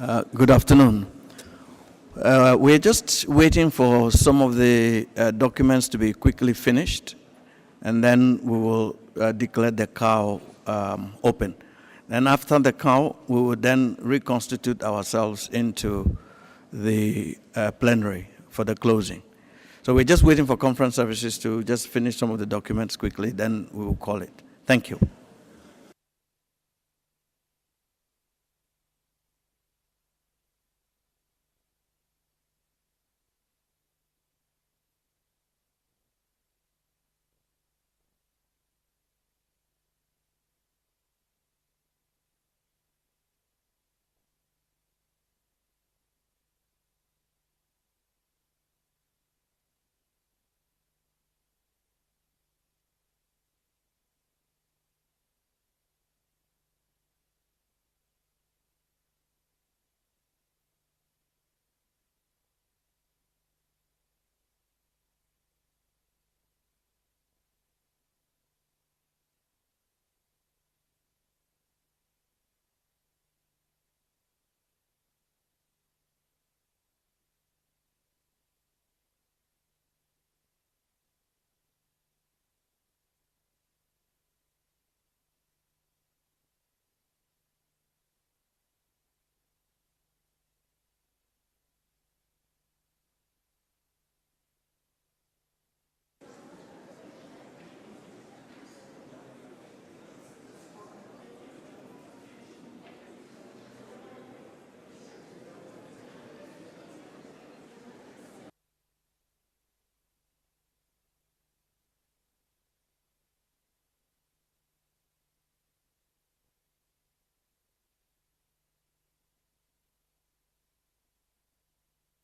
Good afternoon. We're just waiting for some of the documents to be quickly finished, and then we will declare the cow open. Then after the cow, we will then reconstitute ourselves into the plenary for the closing. So we're just waiting for conference services to just finish some of the documents quickly, then we will call it. Thank you.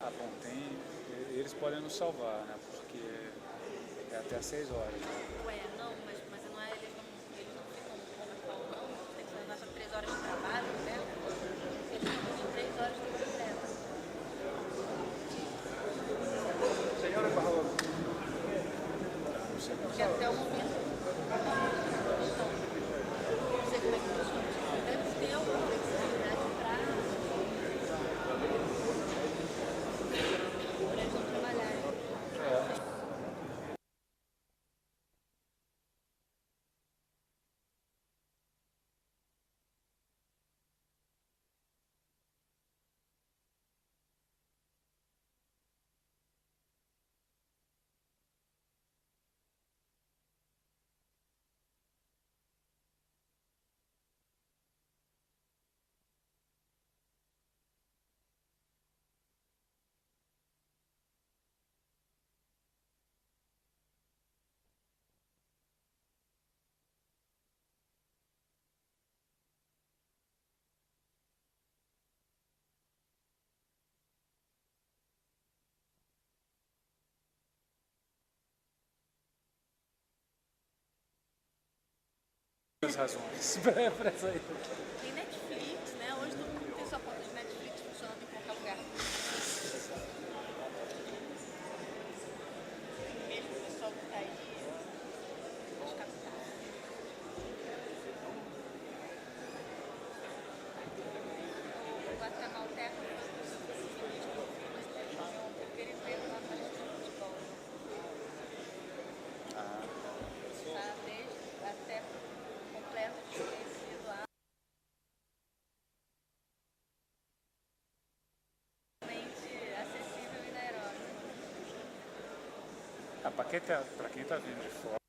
Ah, bom, eles podem nos salvar, né? Porque é até às 6 horas. Ué, não, mas não é, eles não ficam como pau, não. Tem que fazer 3 horas de trabalho, né? Eles ficam de 3 horas de problema. Senhora Barroso. Não sei Porque até o momento. Não sei como é que funciona. Deve ter alguma flexibilidade para eles não trabalharem. as razões para essa aí. Tem Netflix, né? Hoje todo mundo tem sua conta de Netflix funcionando em qualquer lugar. Mesmo o pessoal que tá aí, as capitais. O guatemalteco porque ele veio lá para de futebol. Até completo desconhecido lá. Acessível e Nairobi. Ah, para quem tá vindo de fora.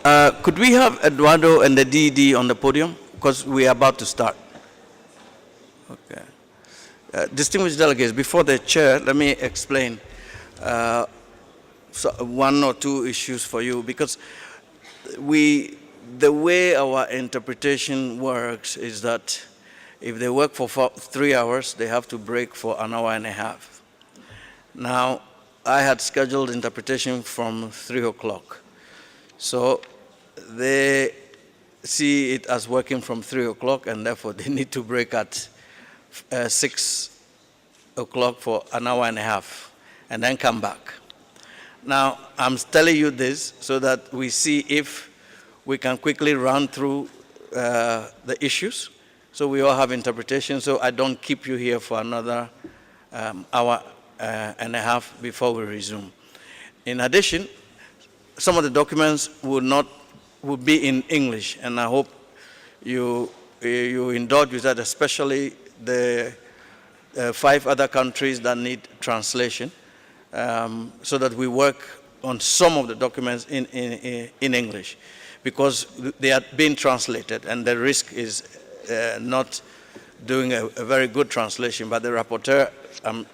Could we have Eduardo and the DD on the podium? Because we are about to start. Okay. Distinguished delegates, before the chair, let me explain one or two issues for you, because the way our interpretation works is that if they work for 3 hours, they have to break for an hour and a half. Now, I had scheduled interpretation from 3 o'clock. So they see it as working from 3 o'clock, and therefore they need to break at 6 o'clock for an hour and a half, and then come back. Now, I'm telling you this so that we see if we can quickly run through the issues, so we all have interpretation, so I don't keep you here for another hour and a half before we resume. In addition, some of the documents will be in English, and I hope you indulge with that, especially the 5 other countries that need translation, so that we work on some of the documents in English, because they are being translated, and the risk is not doing a very good translation, but the rapporteur,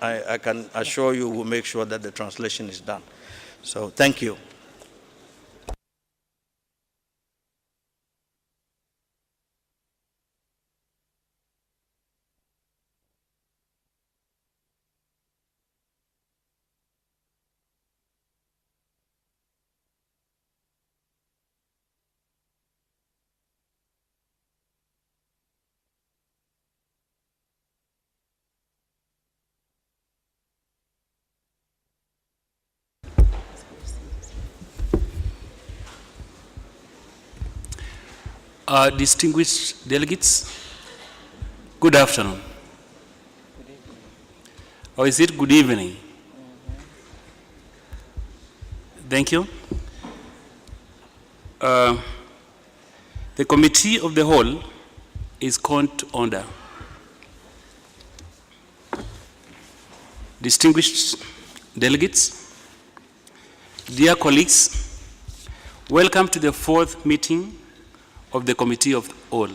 I can assure you, will make sure that the translation is done. So thank you. Distinguished delegates, good afternoon. Or is it good evening? Thank you. The Committee of the Whole is called to order. Distinguished delegates, dear colleagues, welcome to the 4th meeting of the Committee of the Whole.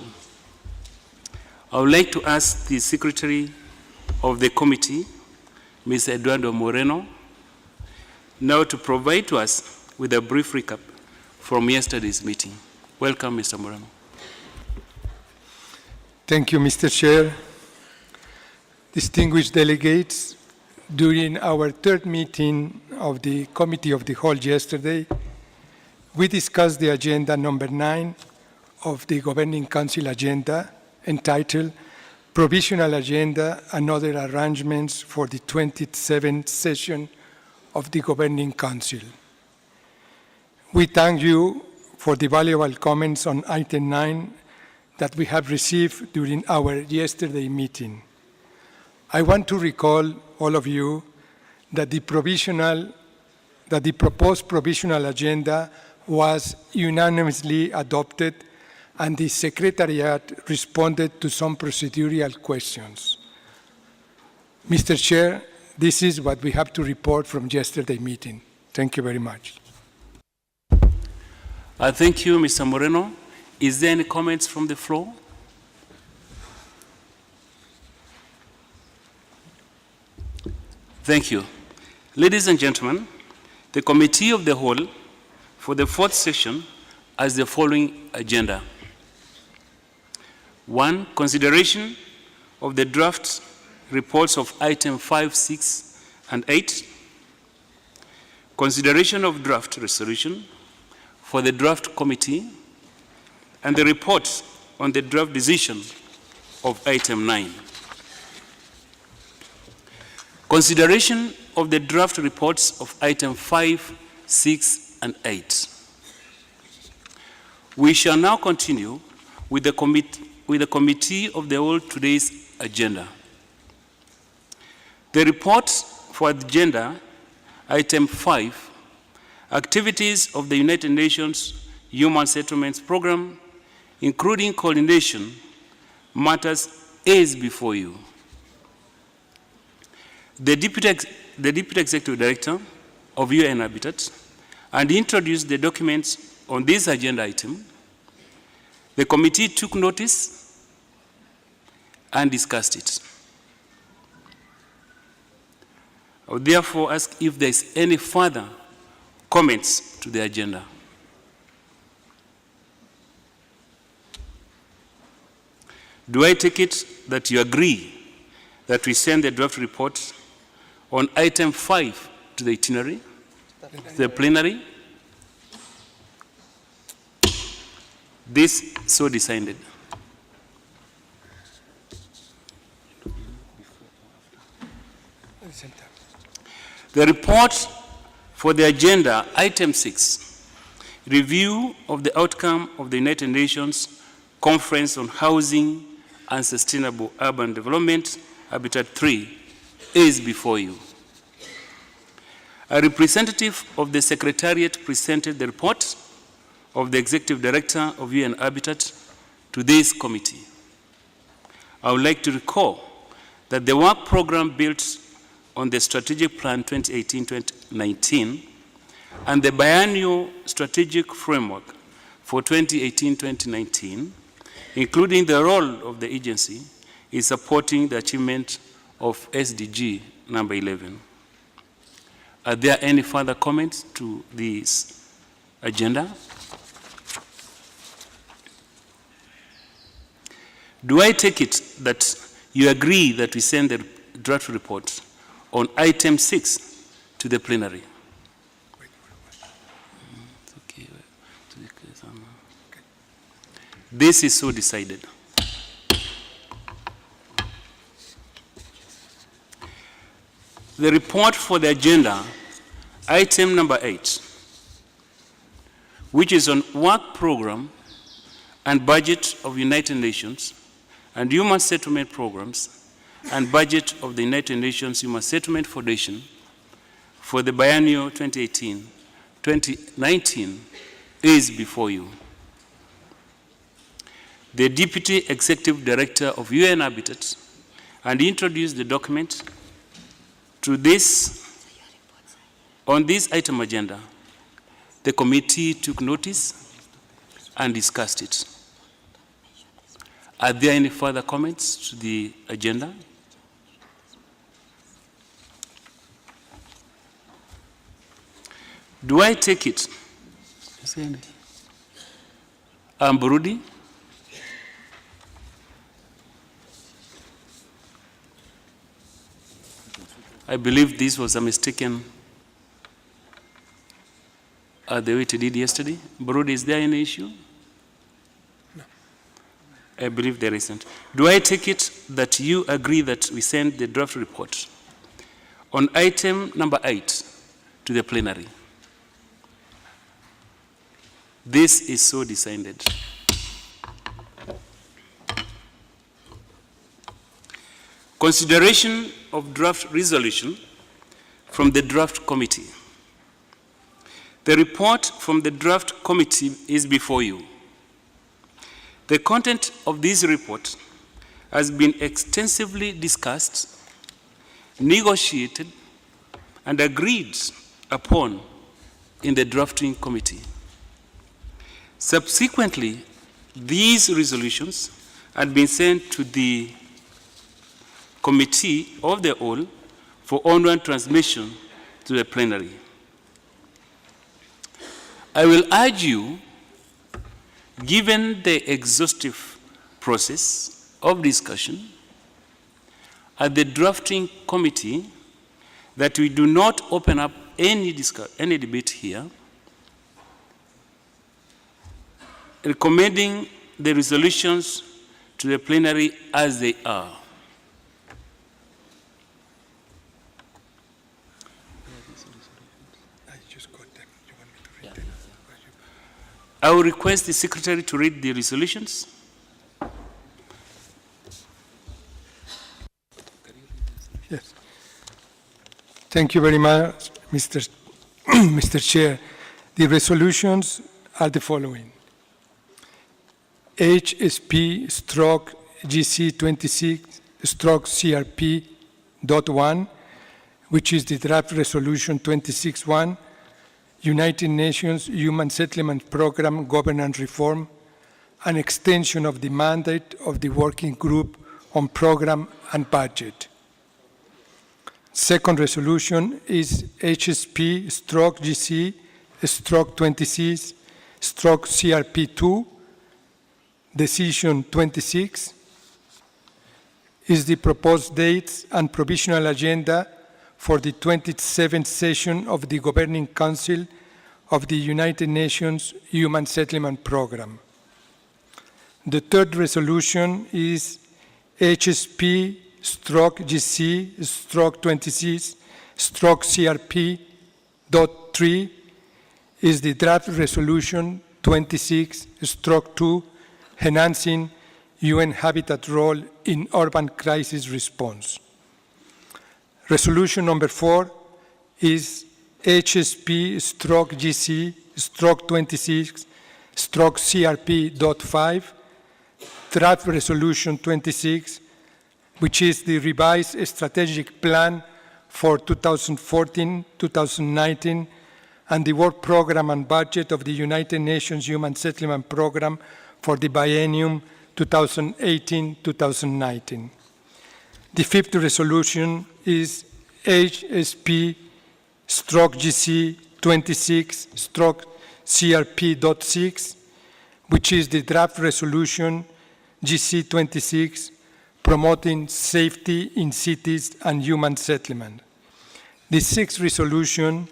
I would like to ask the Secretary of the Committee, Ms. Eduardo Moreno, now to provide to us with a brief recap from yesterday's meeting. Welcome, Mr. Moreno. Thank you, Mr. Chair. Distinguished delegates, during our 3rd meeting of the Committee of the Whole yesterday, we discussed the agenda number 9 of the Governing Council agenda, entitled Provisional Agenda and Other Arrangements for the 27th Session of the Governing Council. We thank you for the valuable comments on item 9 that we have received during our yesterday meeting. I want to recall all of you that the proposed provisional agenda was unanimously adopted, and the Secretariat responded to some procedural questions. Mr. Chair, this is what we have to report from yesterday's meeting. Thank you very much. Thank you, Mr. Moreno. Is there any comments from the floor? Thank you. Ladies and gentlemen, the Committee of the Whole for the 4th session has the following agenda. 1, consideration of the draft reports of item 5, 6, and 8. Consideration of draft resolution for the draft committee, and the report on the draft decision of item 9. Consideration of the draft reports of item 5, 6, and 8. We shall now continue with the Committee of the Whole today's agenda. The report for agenda item 5, activities of the United Nations Human Settlements Program, including coordination matters, is before you. The Deputy Executive Director of UN Habitat and introduced the documents on this agenda item, the committee took notice and discussed it. I would therefore ask if there is any further comments to the agenda. Do I take it that you agree that we send the draft report on item 5 to the itinerary, the plenary? This so decided. The report for the agenda, item 6, review of the outcome of the United Nations Conference on Housing and Sustainable Urban Development, Habitat 3, is before you. A representative of the Secretariat presented the report of the Executive Director of UN Habitat to this committee. I would like to recall that the work program built on the Strategic Plan 2018-2019 and the biennial strategic framework for 2018-2019, including the role of the agency, is supporting the achievement of SDG number 11. Are there any further comments to this agenda? Do I take it that you agree that we send the draft report on item 6 to the plenary? This is so decided. The report for the agenda, item number 8, which is on work program and budget of United Nations and human settlement programs and budget of the United Nations Human Settlement Foundation for the biennial 2018-2019 is before you. The Deputy Executive Director of UN Habitat and introduced the document to this. On this item agenda, the committee took notice and discussed it. Are there any further comments to the agenda? Do I take it? Burudi? I believe this was a mistaken the way it did yesterday. Burudi, is there any issue? No. I believe there isn't. Do I take it that you agree that we send the draft report on item number 8 to the plenary? This is so decided. Consideration of draft resolution from the draft committee. The report from the draft committee is before you. The content of this report has been extensively discussed, negotiated, and agreed upon in the drafting committee. Subsequently, these resolutions had been sent to the Committee of the Whole for onward transmission to the plenary. I will urge you, given the exhaustive process of discussion at the drafting committee, that we do not open up any debate here, recommending the resolutions to the plenary as they are. I will request the Secretary to read the resolutions. Yes. Thank you very much, Mr. Chair. The resolutions are the following. HSP/GC26/CRP.1, which is the draft resolution 26-1, United Nations Human Settlement Program Governance Reform, an extension of the mandate of the Working Group on Program and Budget. Second resolution is HSP/GC/26/CRP2, Decision 26, is the proposed dates and provisional agenda for the 27th session of the Governing Council of the United Nations Human Settlement Program. The third resolution is HSP/GC/26/CRP.3, is the draft resolution 26/2, enhancing UN Habitat role in urban crisis response. Resolution number 4 is HSP/GC/26/CRP.5, draft resolution 26, which is the revised strategic plan for 2014-2019 and the work program and budget of the United Nations Human Settlement Program for the biennium 2018-2019. The fifth resolution is HSP/GC26/CRP.6, which is the draft resolution GC26, promoting safety in cities and human settlement. The sixth resolution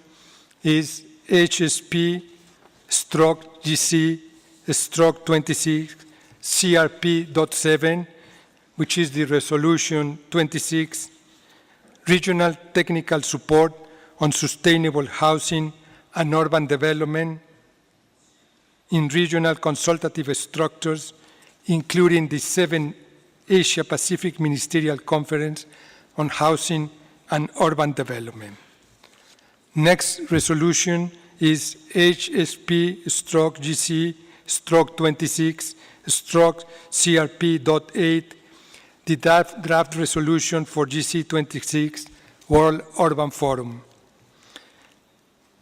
is HSP/GC/26/CRP.7, which is the resolution 26, regional technical support on sustainable housing and urban development in regional consultative structures, including the 7th Asia-Pacific Ministerial Conference on Housing and Urban Development. Next resolution is HSP/GC/26/CRP.8, the draft resolution for GC26 World Urban Forum.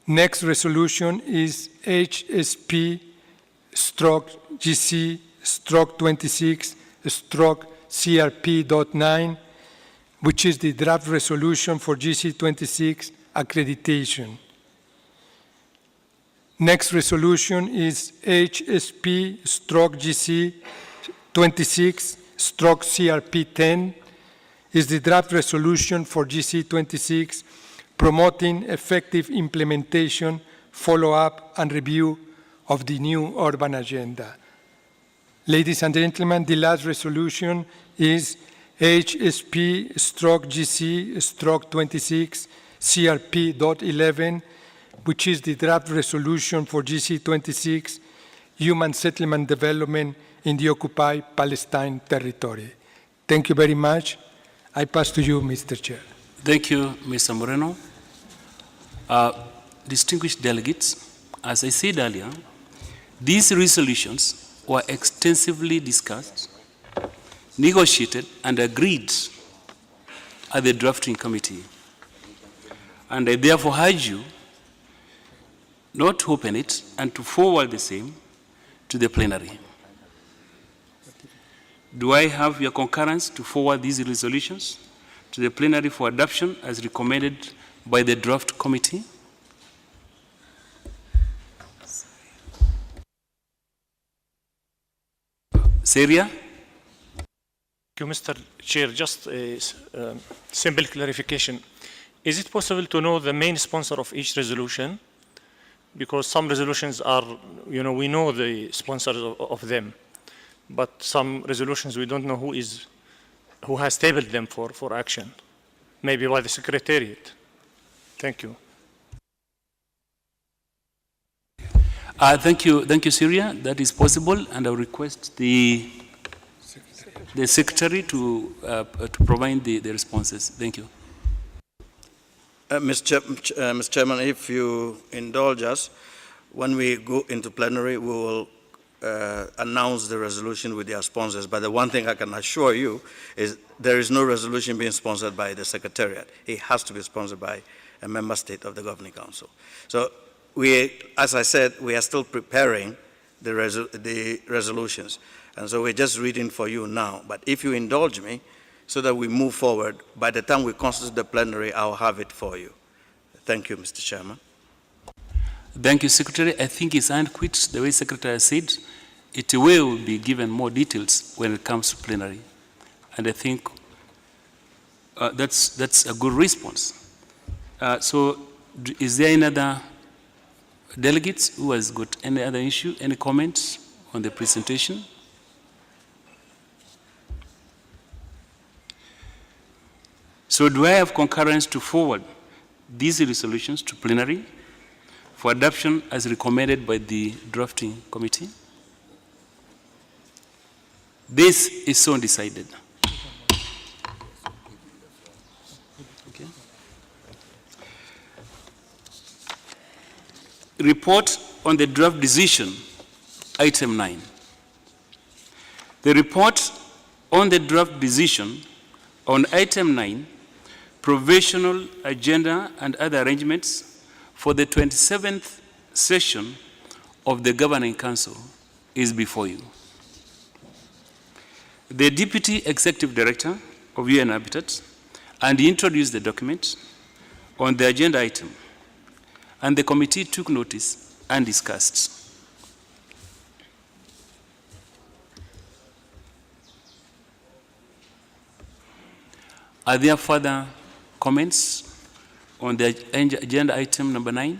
Next resolution is HSP/GC/26/CRP.9, which is the draft resolution for GC26 accreditation. Next resolution is HSP/GC26/CRP10, is the draft resolution for GC26 promoting effective implementation, follow-up, and review of the new urban agenda. Ladies and gentlemen, the last resolution is HSP/GC/26/CRP.11, which is the draft resolution for GC26 Human Settlement Development in the Occupied Palestine Territory. Thank you very much. I pass to you, Mr. Chair. Thank you, Mr. Moreno. Distinguished delegates, as I said earlier, these resolutions were extensively discussed, negotiated, and agreed at the drafting committee. And I therefore urge you not to open it and to forward the same to the plenary. Do I have your concurrence to forward these resolutions to the plenary for adoption as recommended by the draft committee? Syria? Thank you, Mr. Chair. Just a simple clarification. Is it possible to know the main sponsor of each resolution? Because some resolutions are, we know the sponsors of them, but some resolutions we don't know who has tabled them for action, maybe by the Secretariat. Thank you. Thank you, Syria. That is possible, and I request the Secretary to provide the responses. Thank you. Mr. Chairman, if you indulge us, when we go into plenary, we will announce the resolution with their sponsors. But the one thing I can assure you is there is no resolution being sponsored by the Secretariat. It has to be sponsored by a member state of the Governing Council. So as I said, we are still preparing the resolutions. And so we're just reading for you now. But if you indulge me, so that we move forward, by the time we constitute the plenary, I'll have it for you. Thank you, Mr. Chairman. Thank you, Secretary. I think it's adequate, the way Secretary said. It will be given more details when it comes to plenary. And I think that's a good response. So is there any other delegates who has got any other issue, any comments on the presentation? So do I have concurrence to forward these resolutions to plenary for adoption as recommended by the drafting committee? This is so decided. Okay. Report on the draft decision, item 9. The report on the draft decision on item 9, provisional agenda and other arrangements for the 27th session of the Governing Council is before you. The Deputy Executive Director of UN Habitat and introduced the document on the agenda item, and the committee took notice and discussed. Are there further comments on the agenda item number 9?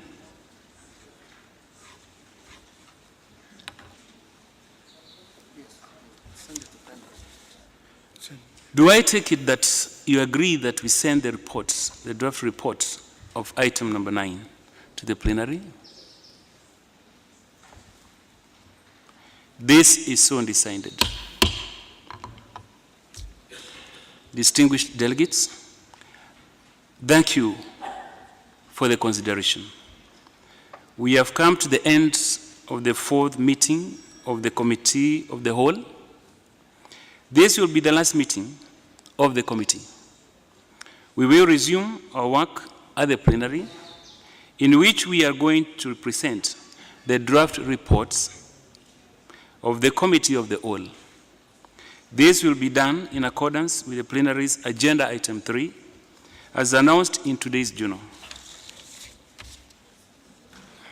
Do I take it that you agree that we send the reports, the draft report of item number 9 to the plenary? This is so undecided. Distinguished delegates, thank you for the consideration. We have come to the end of the 4th meeting of the Committee of the Whole. This will be the last meeting of the committee. We will resume our work at the plenary, in which we are going to present the draft reports of the Committee of the Whole. This will be done in accordance with the plenary's agenda item 3, as announced in today's journal.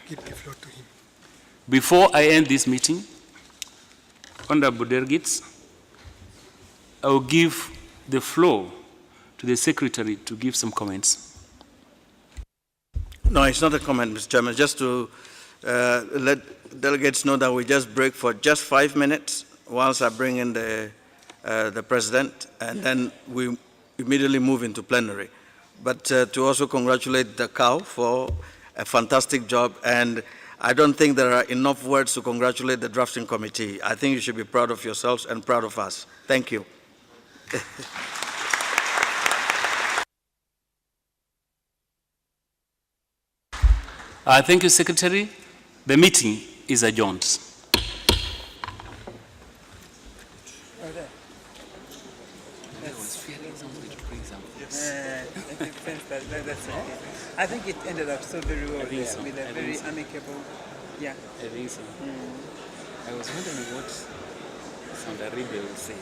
Give the floor to him. Before I end this meeting, honorable delegates, I will give the floor to the Secretary to give some comments. No, it's not a comment, Mr. Chairman. Just to let delegates know that we just break for just 5 minutes whilst I bring in the President, and then we immediately move into plenary. But to also congratulate the COW for a fantastic job, and I don't think there are enough words to congratulate the drafting committee. I think you should be proud of yourselves and proud of us. Thank you. Thank you, Secretary. The meeting is adjourned. I think it ended up so very well with a very amicable, yeah. I think so. I was wondering what Sandaride would say.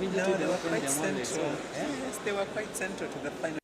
No, they were quite central. Yes, they were quite central to the final.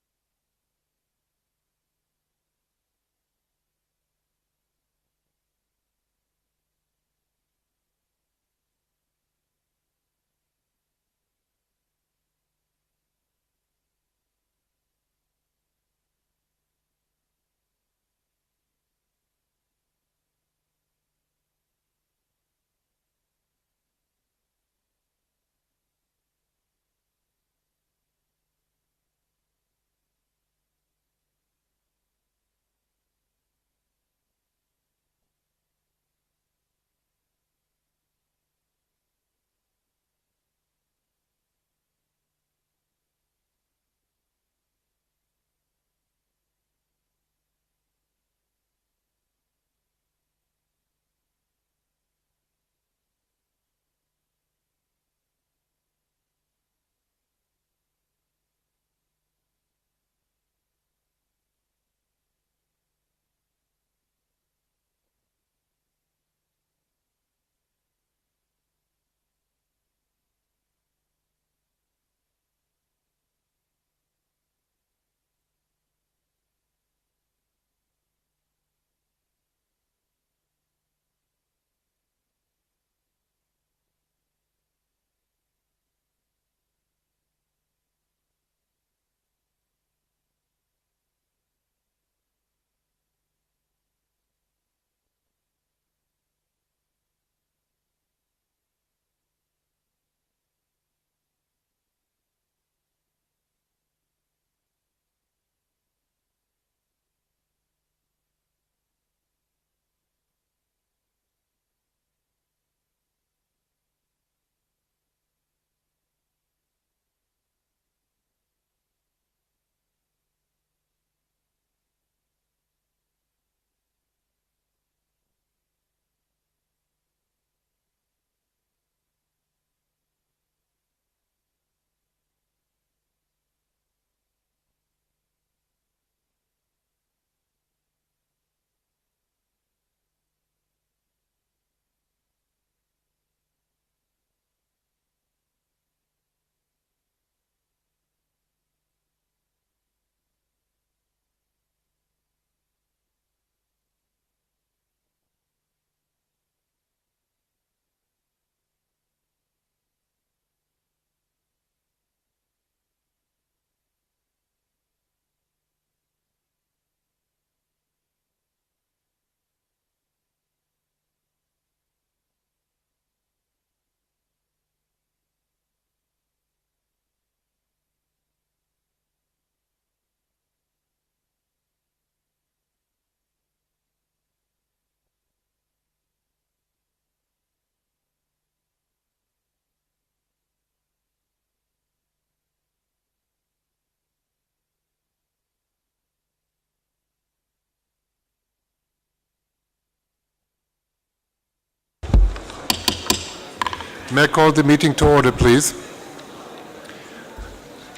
May I call the meeting to order, please?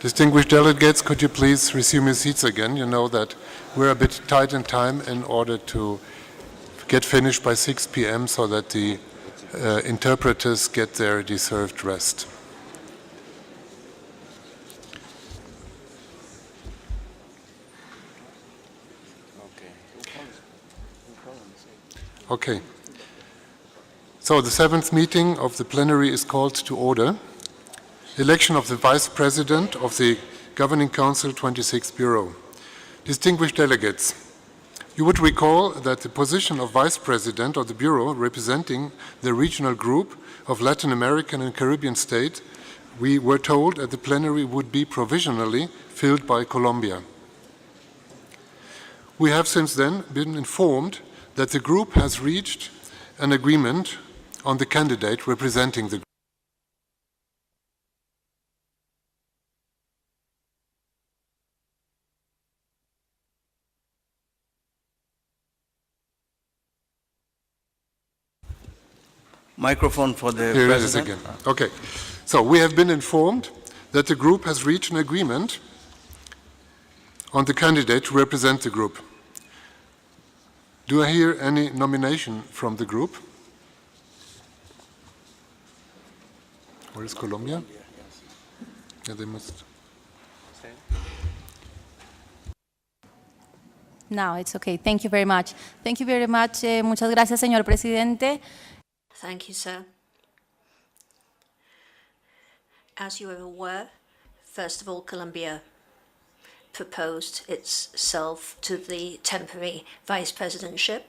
Distinguished delegates, could you please resume your seats again? You know that we're a bit tight in time in order to get finished by 6 p.m. so that the interpreters get their deserved rest. Okay. So the 7th meeting of the plenary is called to order. Election of the Vice President of the Governing Council 26th Bureau. Distinguished delegates, you would recall that the position of Vice President of the Bureau representing the regional group of Latin American and Caribbean states, we were told at the plenary would be provisionally filled by Colombia. We have since then been informed that the group has reached an agreement on the candidate representing the group. Microphone for the Here President. it is again. Okay. So we have been informed that the group has reached an agreement on the candidate to represent the group. Do I hear any nomination from the group? Where is Colombia? Yeah, they must. No, it's okay. Thank you very much. Thank you very much. Muchas gracias, señor presidente. Thank you, sir. As you are aware, first of all, Colombia proposed itself to the temporary vice presidentship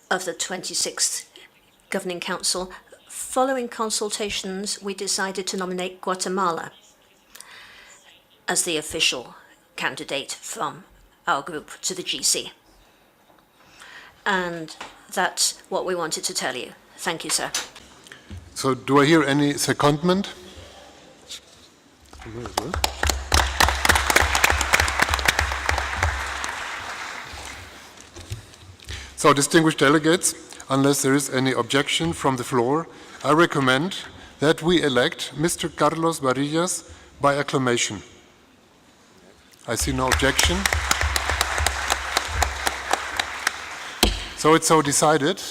of the 26th Governing Council. Following consultations, we decided to nominate Guatemala as the official candidate from our group to the GC. And that's what we wanted to tell you. Thank you, sir. So do I hear any secondment? So, distinguished delegates, unless there is any objection from the floor, I recommend that we elect Mr. Carlos Varillas by acclamation. I see no objection. So it's so decided.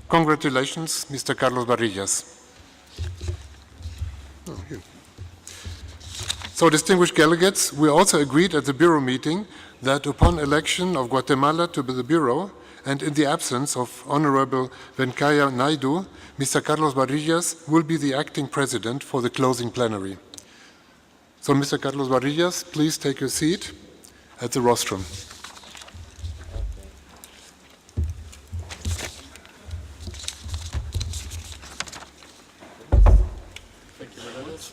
Congratulations, Mr. Carlos Varillas. So, distinguished delegates, we also agreed at the Bureau meeting that upon election of Guatemala to the Bureau, and in the absence of Honorable Venkaya Naidu, Mr. Carlos Varillas will be the acting president for the closing plenary. So, Mr. Carlos Varillas, please take your seat at the rostrum. Thank you very much.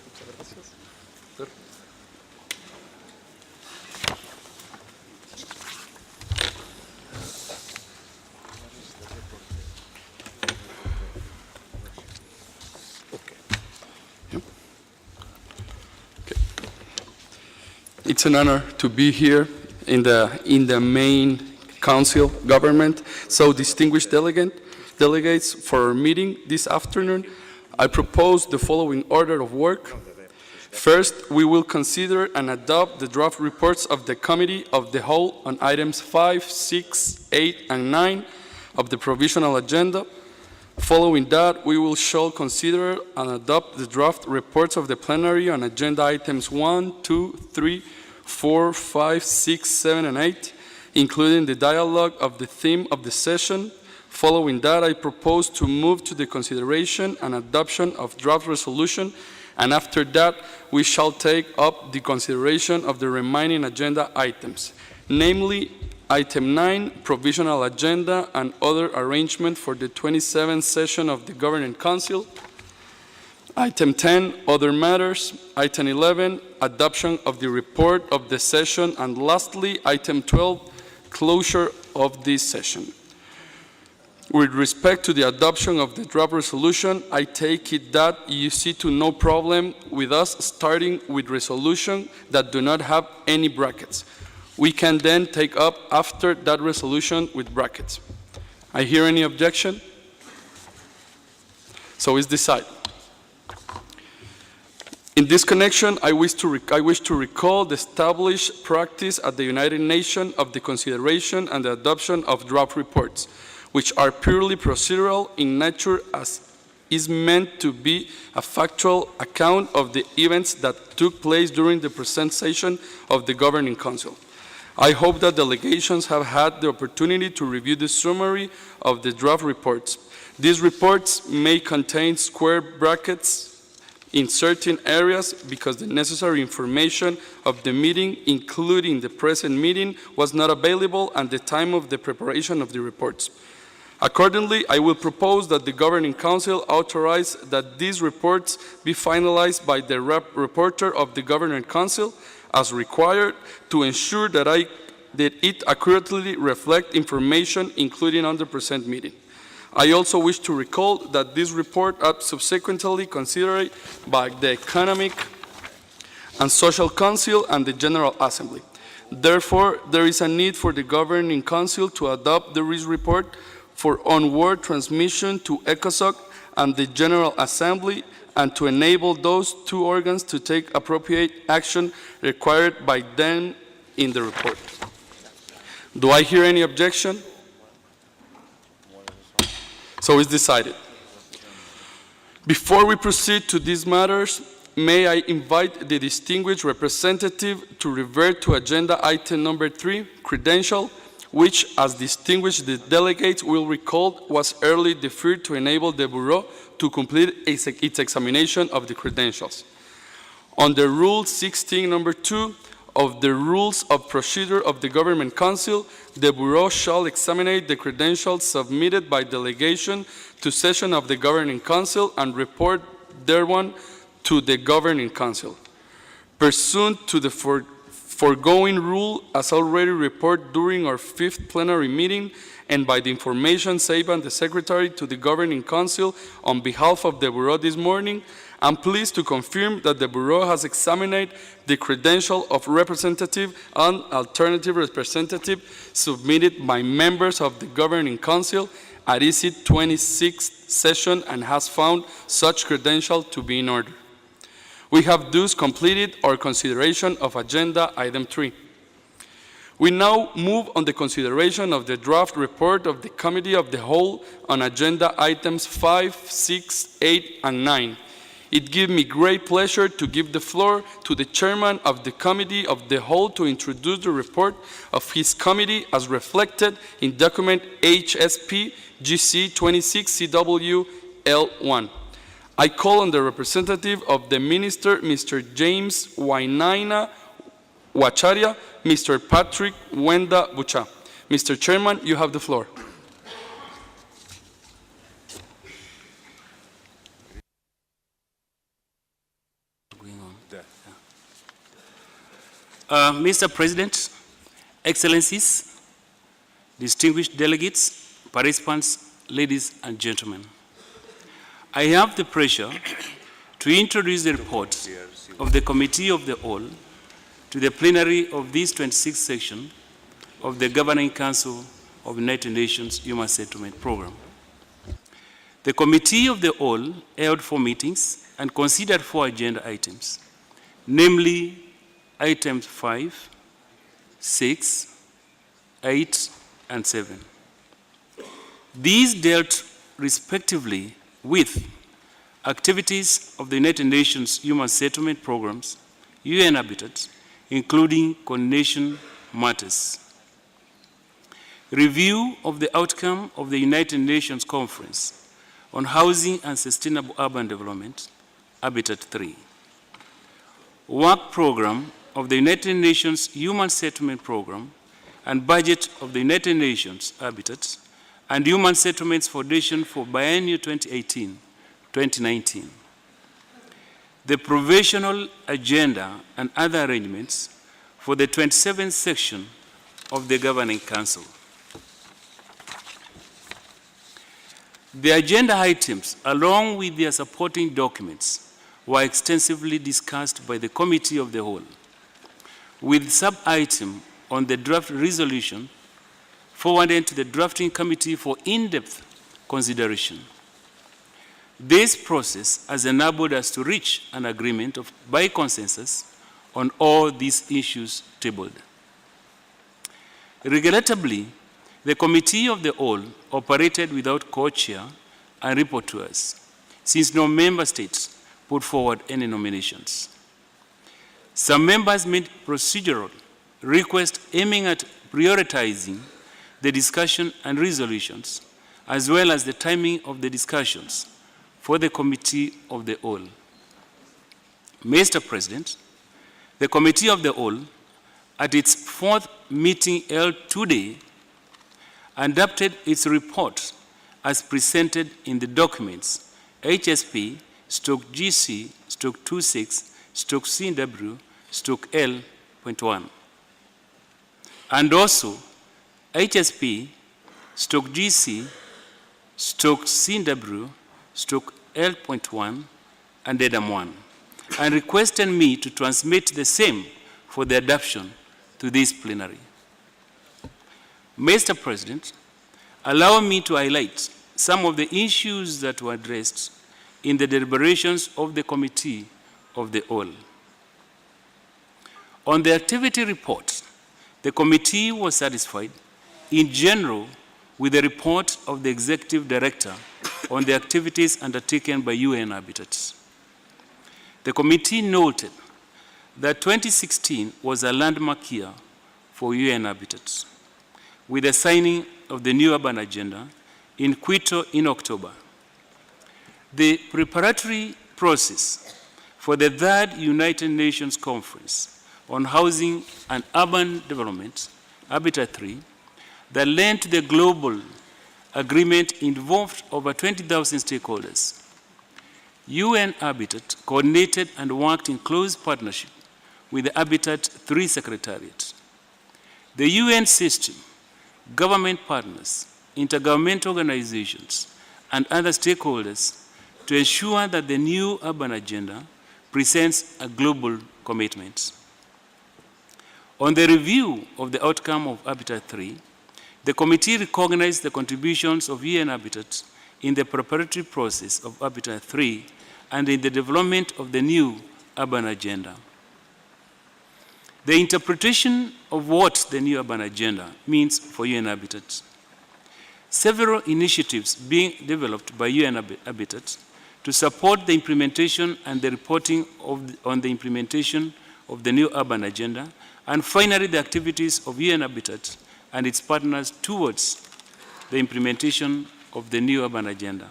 It's an honor to be here in the main council government. So, distinguished delegates, for our meeting this afternoon, I propose the following order of work. First, we will consider and adopt the draft reports of the Committee of the Whole on items 5, 6, 8, and 9 of the provisional agenda. Following that, we shall consider and adopt the draft reports of the plenary on agenda items 1, 2, 3, 4, 5, 6, 7, and 8, including the dialogue of the theme of the session. Following that, I propose to move to the consideration and adoption of draft resolution, and after that, we shall take up the consideration of the remaining agenda items, namely Item 9, Provisional Agenda and Other Arrangement for the 27th Session of the Governing Council. Item 10, Other Matters. Item 11, Adoption of the Report of the Session. And lastly, Item 12, Closure of this session. With respect to the adoption of the draft resolution, I take it that you see to no problem with us starting with resolutions that do not have any brackets. We can then take up after that resolution with brackets. I hear any objection? So it's decided. In this connection, I wish to recall the established practice at the United Nations of the consideration and the adoption of draft reports, which are purely procedural in nature as is meant to be a factual account of the events that took place during the present session of the Governing Council. I hope that delegations have had the opportunity to review the summary of the draft reports. These reports may contain square brackets in certain areas because the necessary information of the meeting, including the present meeting, was not available at the time of the preparation of the reports. Accordingly, I will propose that the Governing Council authorize that these reports be finalized by the reporter of the Governing Council as required to ensure that it accurately reflects information included on the present meeting. I also wish to recall that this report is subsequently considered by the Economic and Social Council and the General Assembly. Therefore, there is a need for the Governing Council to adopt the report for onward transmission to ECOSOC and the General Assembly and to enable those two organs to take appropriate action required by them in the report. Do I hear any objection? So it's decided. Before we proceed to these matters, may I invite the distinguished representative to revert to agenda item number 3, credential, which, as distinguished delegates will recall, was early deferred to enable the Bureau to complete its examination of the credentials. Under Rule 16, number 2, of the Rules of Procedure of the Government Council, the Bureau shall examine the credentials submitted by delegation to session of the Governing Council and report thereon to the Governing Council. Pursuant to the foregoing rule, as already reported during our 5th plenary meeting, and by the information saved by the Secretary to the Governing Council on behalf of the Bureau this morning, I'm pleased to confirm that the Bureau has examined the credential of representative and alternative representative submitted by members of the Governing Council at its 26th session and has found such credential to be in order. We have thus completed our consideration of agenda item 3. We now move on the consideration of the draft report of the Committee of the Whole on agenda items 5, 6, 8, and 9. It gives me great pleasure to give the floor to the chairman of the Committee of the Whole to introduce the report of his committee as reflected in document HSP GC 26 CW L1. I call on the representative of the Minister, Mr. James Wainaina Wacharia, Mr. Patrick Wenda Bucha. Mr. Chairman, you have the floor. Mr. President, Excellencies, distinguished delegates, participants, ladies and gentlemen, I have the pleasure to introduce the report of the Committee of the Whole to the plenary of this 26th session of the Governing Council of the United Nations Human Settlement Program. The Committee of the Whole held 4 meetings and considered 4 agenda items, namely items 5, 6, 8, and 7. These dealt respectively with activities of the United Nations Human Settlement Programs, UN Habitat, including coordination matters, review of the outcome of the United Nations Conference on Housing and Sustainable Urban Development, Habitat 3, work program of the United Nations Human Settlement Program and budget of the United Nations Habitat and Human Settlements Foundation for biennial 2018-2019. The provisional agenda and other arrangements for the 27th section of the Governing Council. The agenda items, along with their supporting documents, were extensively discussed by the Committee of the Whole, with sub-item on the draft resolution forwarded to the drafting committee for in-depth consideration. This process has enabled us to reach an agreement by consensus on all these issues tabled. Regrettably, the Committee of the Whole operated without co-chair and rapporteurs, since no member states put forward any nominations. Some members made procedural requests aiming at prioritizing the discussion and resolutions, as well as the timing of the discussions for the Committee of the Whole. Mr. President, the Committee of the Whole, at its fourth meeting held today, adopted its report as presented in the documents HSP/GC/26/CW/L.1, and also HSP/GC/CW/L.1 and Addendum 1, and requested me to transmit the same for the adoption to this plenary. Mr. President, allow me to highlight some of the issues that were addressed in the deliberations of the Committee of the Whole. On the activity report, the committee was satisfied in general with the report of the Executive Director on the activities undertaken by UN Habitat. The committee noted that 2016 was a landmark year for UN Habitat, with the signing of the new urban agenda in Quito in October. The preparatory process for the third United Nations Conference on Housing and Urban Development, Habitat 3, that led to the global agreement involved over 20,000 stakeholders. UN Habitat coordinated and worked in close partnership with the Habitat 3 Secretariat. The UN system, government partners, intergovernmental organizations, and other stakeholders to ensure that the new urban agenda presents a global commitment. On the review of the outcome of Habitat 3, the committee recognized the contributions of UN Habitat in the preparatory process of Habitat 3 and in the development of the new urban agenda. The interpretation of what the new urban agenda means for UN Habitat. Several initiatives being developed by UN Habitat to support the implementation and the reporting on the implementation of the new urban agenda, and finally the activities of UN Habitat and its partners towards the implementation of the new urban agenda.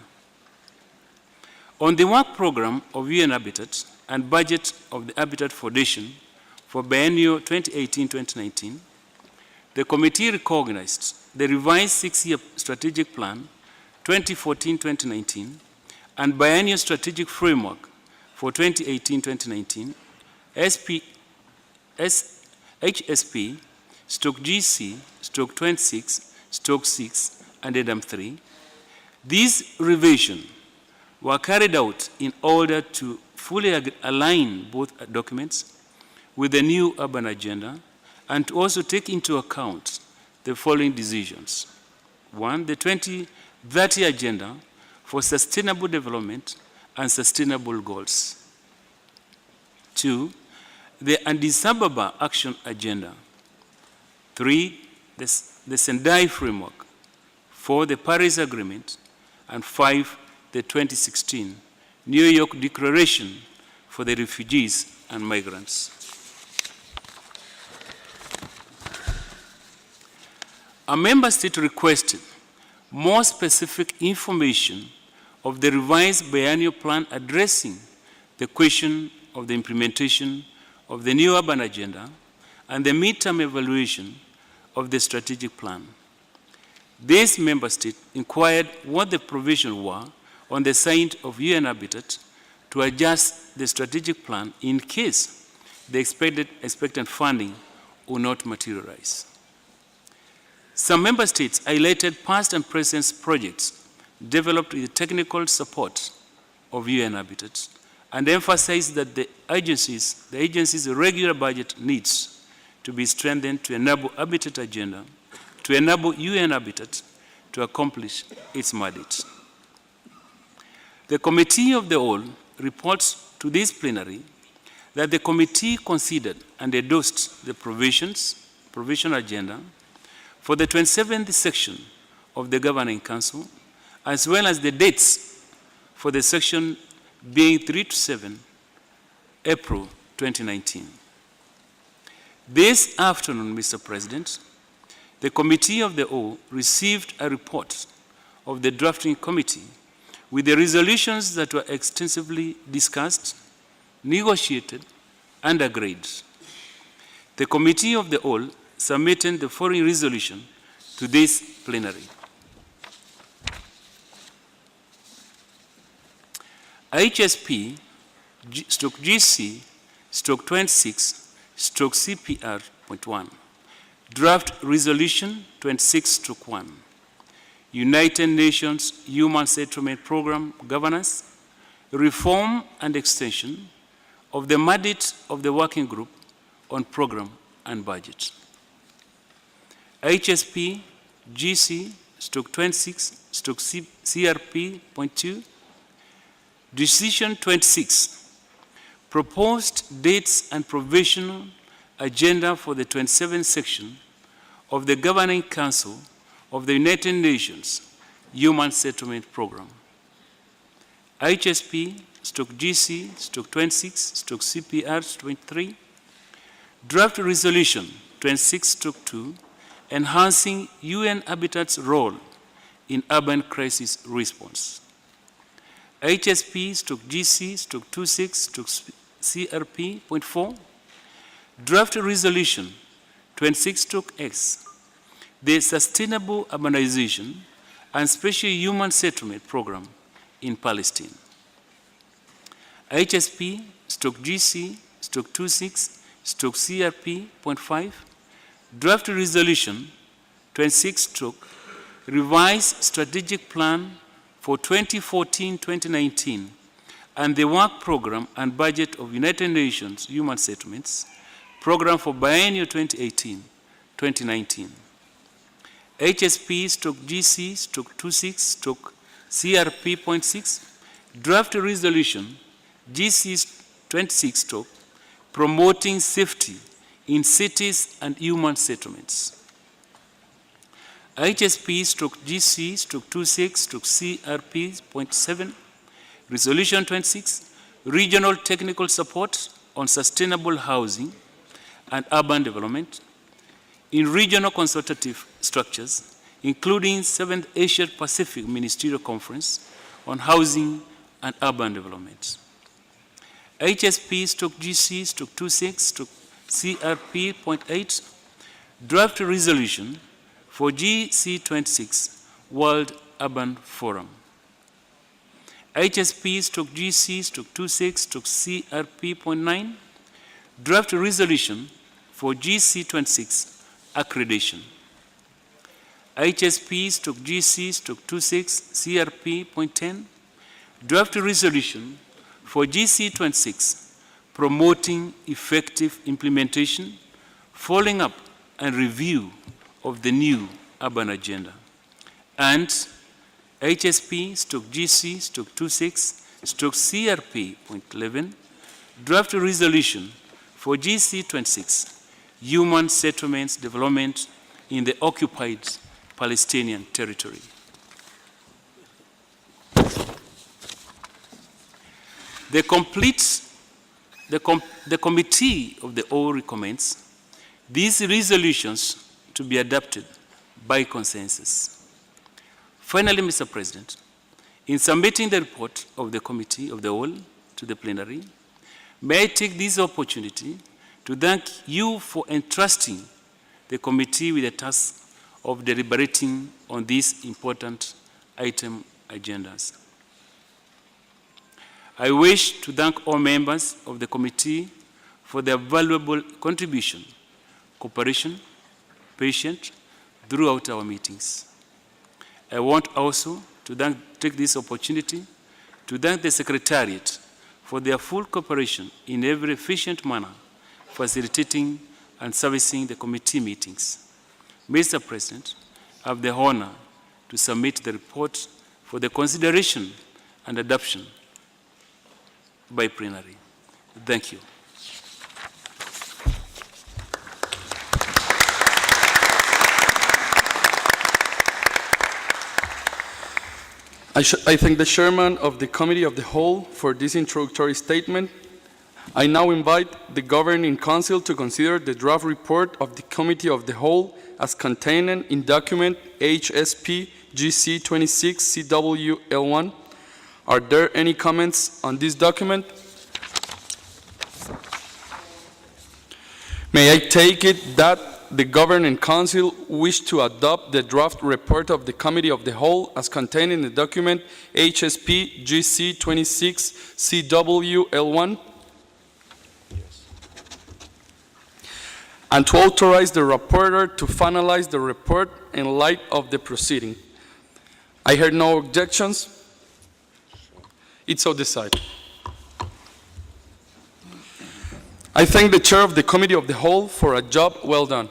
On the work program of UN Habitat and budget of the Habitat Foundation for biennial 2018-2019, the committee recognized the revised six-year strategic plan 2014-2019 and biennial strategic framework for 2018-2019, HSP/GC/26/6 and Addendum 3. These revisions were carried out in order to fully align both documents with the new urban agenda and to also take into account the following decisions. 1, the 2030 Agenda for Sustainable Development and Sustainable Goals. 2, the Addis Ababa Action Agenda. 3, the Sendai Framework. 4, the Paris Agreement. And 5, the 2016 New York Declaration for the Refugees and Migrants. A member state requested more specific information of the revised biennial plan addressing the question of the implementation of the new urban agenda and the midterm evaluation of the strategic plan. This member state inquired what the provisions were on the side of UN Habitat to adjust the strategic plan in case the expected funding will not materialize. Some member states highlighted past and present projects developed with the technical support of UN Habitat and emphasized that the agency's regular budget needs to be strengthened to enable Habitat agenda, to enable UN Habitat to accomplish its mandate. The Committee of the Whole reports to this plenary that the committee considered and endorsed the provisional agenda for the 27th section of the Governing Council, as well as the dates for the section being 3 to 7 April 2019. This afternoon, Mr. President, the Committee of the Whole received a report of the drafting committee with the resolutions that were extensively discussed, negotiated, and agreed. The Committee of the Whole submitted the following resolution to this plenary. HSP GC 26 CPR.1 Draft Resolution 26-1 United Nations Human Settlement Program Governance, Reform and Extension of the mandate of the Working Group on Program and Budget. HSP GC 26 CRP.2 Decision 26 Proposed dates and provisional agenda for the 27th section of the Governing Council of the United Nations Human Settlement Program. HSP GC 26 CPR.23 Draft Resolution 26-2 Enhancing UN Habitat's Role in Urban Crisis Response. HSP GC 26 CRP.4 Draft Resolution 26-X The Sustainable Urbanization and Special Human Settlement Program in Palestine. HSP GC 26 CRP.5 Draft Resolution 26 Revised Strategic Plan for 2014-2019 and the Work Program and Budget of United Nations Human Settlements Program for Biennial 2018-2019. HSP GC 26 CRP.6 Draft Resolution GC 26 Promoting Safety in Cities and Human Settlements. HSP GC 26 CRP.7 Resolution 26 Regional Technical Support on Sustainable Housing and Urban Development in regional consultative structures, including 7th Asia Pacific Ministerial Conference on Housing and Urban Development. HSP GC 26 CRP.8 Draft Resolution for GC26 World Urban Forum. HSP GC 26 CRP.9 Draft Resolution for GC26 Accreditation. HSP GC 26 CRP.10 Draft Resolution for GC26 Promoting Effective Implementation, Following Up and Review of the New Urban Agenda. And HSP GC 26 CRP.11 Draft Resolution for GC26 Human Settlements Development in the Occupied Palestinian Territory. The Committee of the Whole recommends these resolutions to be adopted by consensus. Finally, Mr. President, in submitting the report of the Committee of the Whole to the plenary, may I take this opportunity to thank you for entrusting the committee with the task of deliberating on these important item agendas. I wish to thank all members of the committee for their valuable contribution, cooperation, patience throughout our meetings. I want also to take this opportunity to thank the Secretariat for their full cooperation in every efficient manner, facilitating and servicing the committee meetings. Mr. President, I have the honor to submit the report for the consideration and adoption by plenary. Thank you. I thank the chairman of the Committee of the Whole for this introductory statement. I now invite the Governing Council to consider the draft report of the Committee of the Whole as contained in document HSP GC 26 CWL1. Are there any comments on this document? May I take it that the Governing Council wish to adopt the draft report of the Committee of the Whole as contained in the document HSP GC 26 CWL1? And to authorize the rapporteur to finalize the report in light of the proceeding. I heard no objections. It's so decided. I thank the chair of the Committee of the Whole for a job well done.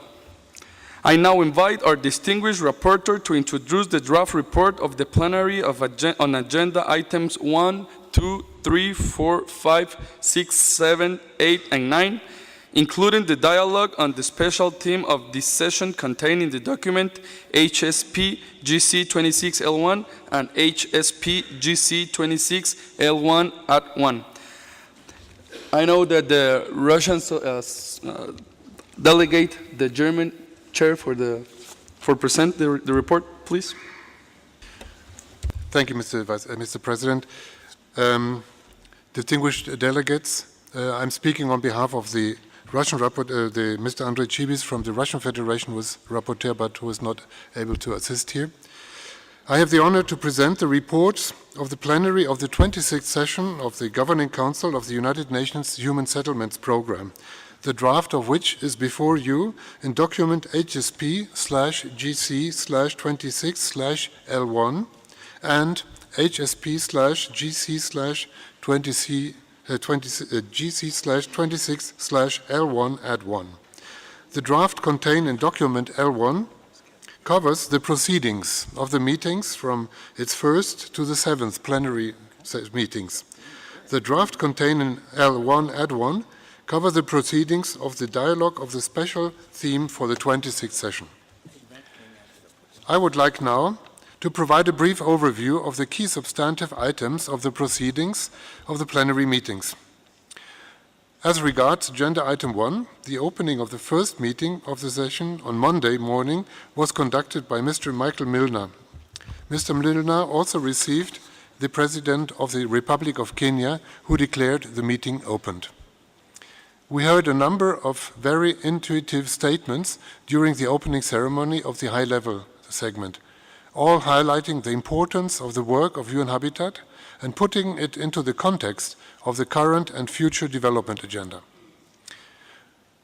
I now invite our distinguished rapporteur to introduce the draft report of the plenary on agenda items 1, 2, 3, 4, 5, 6, 7, 8, and 9, including the dialogue on the special theme of this session contained in the document HSP GC 26L1 and HSP GC 26L1 at 1. I know that the Russian delegate, the German chair for present the report, please. Thank you, Mr. President. Distinguished delegates, I'm speaking on behalf of the Russian rapporteur, Mr. Andrei Chibis from the Russian Federation, was rapporteur but who is not able to assist here. I have the honor to present the report of the plenary of the 26th session of the Governing Council of the United Nations Human Settlements Program, the draft of which is before you in document HSP/GC/26/L1 and HSP/GC/26/L1 at 1. The draft contained in document L1 covers the proceedings of the meetings from its first to the 7th plenary meetings. The draft contained in L1 at 1 covers the proceedings of the dialogue of the special theme for the 26th session. I would like now to provide a brief overview of the key substantive items of the proceedings of the plenary meetings. As regards agenda item 1, the opening of the first meeting of the session on Monday morning was conducted by Mr. Michael Milner. Mr. Milner also received the President of the Republic of Kenya, who declared the meeting opened. We heard a number of very intuitive statements during the opening ceremony of the high-level segment, all highlighting the importance of the work of UN Habitat and putting it into the context of the current and future development agenda.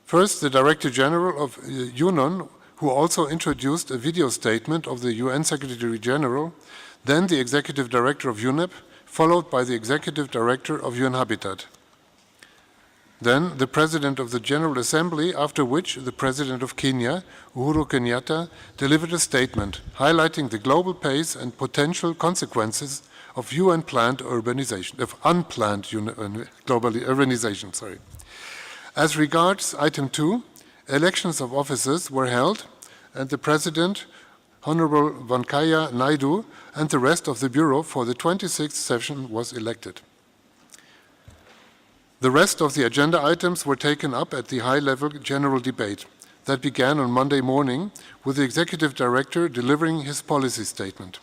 First, the Director General of UNON, who also introduced a video statement of the UN Secretary General, then the Executive Director of UNEP, followed by the Executive Director of UN Habitat. Then the President of the General Assembly, after which the President of Kenya, Uhuru Kenyatta, delivered a statement highlighting the global pace and potential consequences of unplanned global urbanization. As regards item 2, elections of officers were held, and the President, Honorable Venkaiah Naidu, and the rest of the Bureau for the 26th session was elected. The rest of the agenda items were taken up at the high-level general debate that began on Monday morning with the Executive Director delivering his policy statement.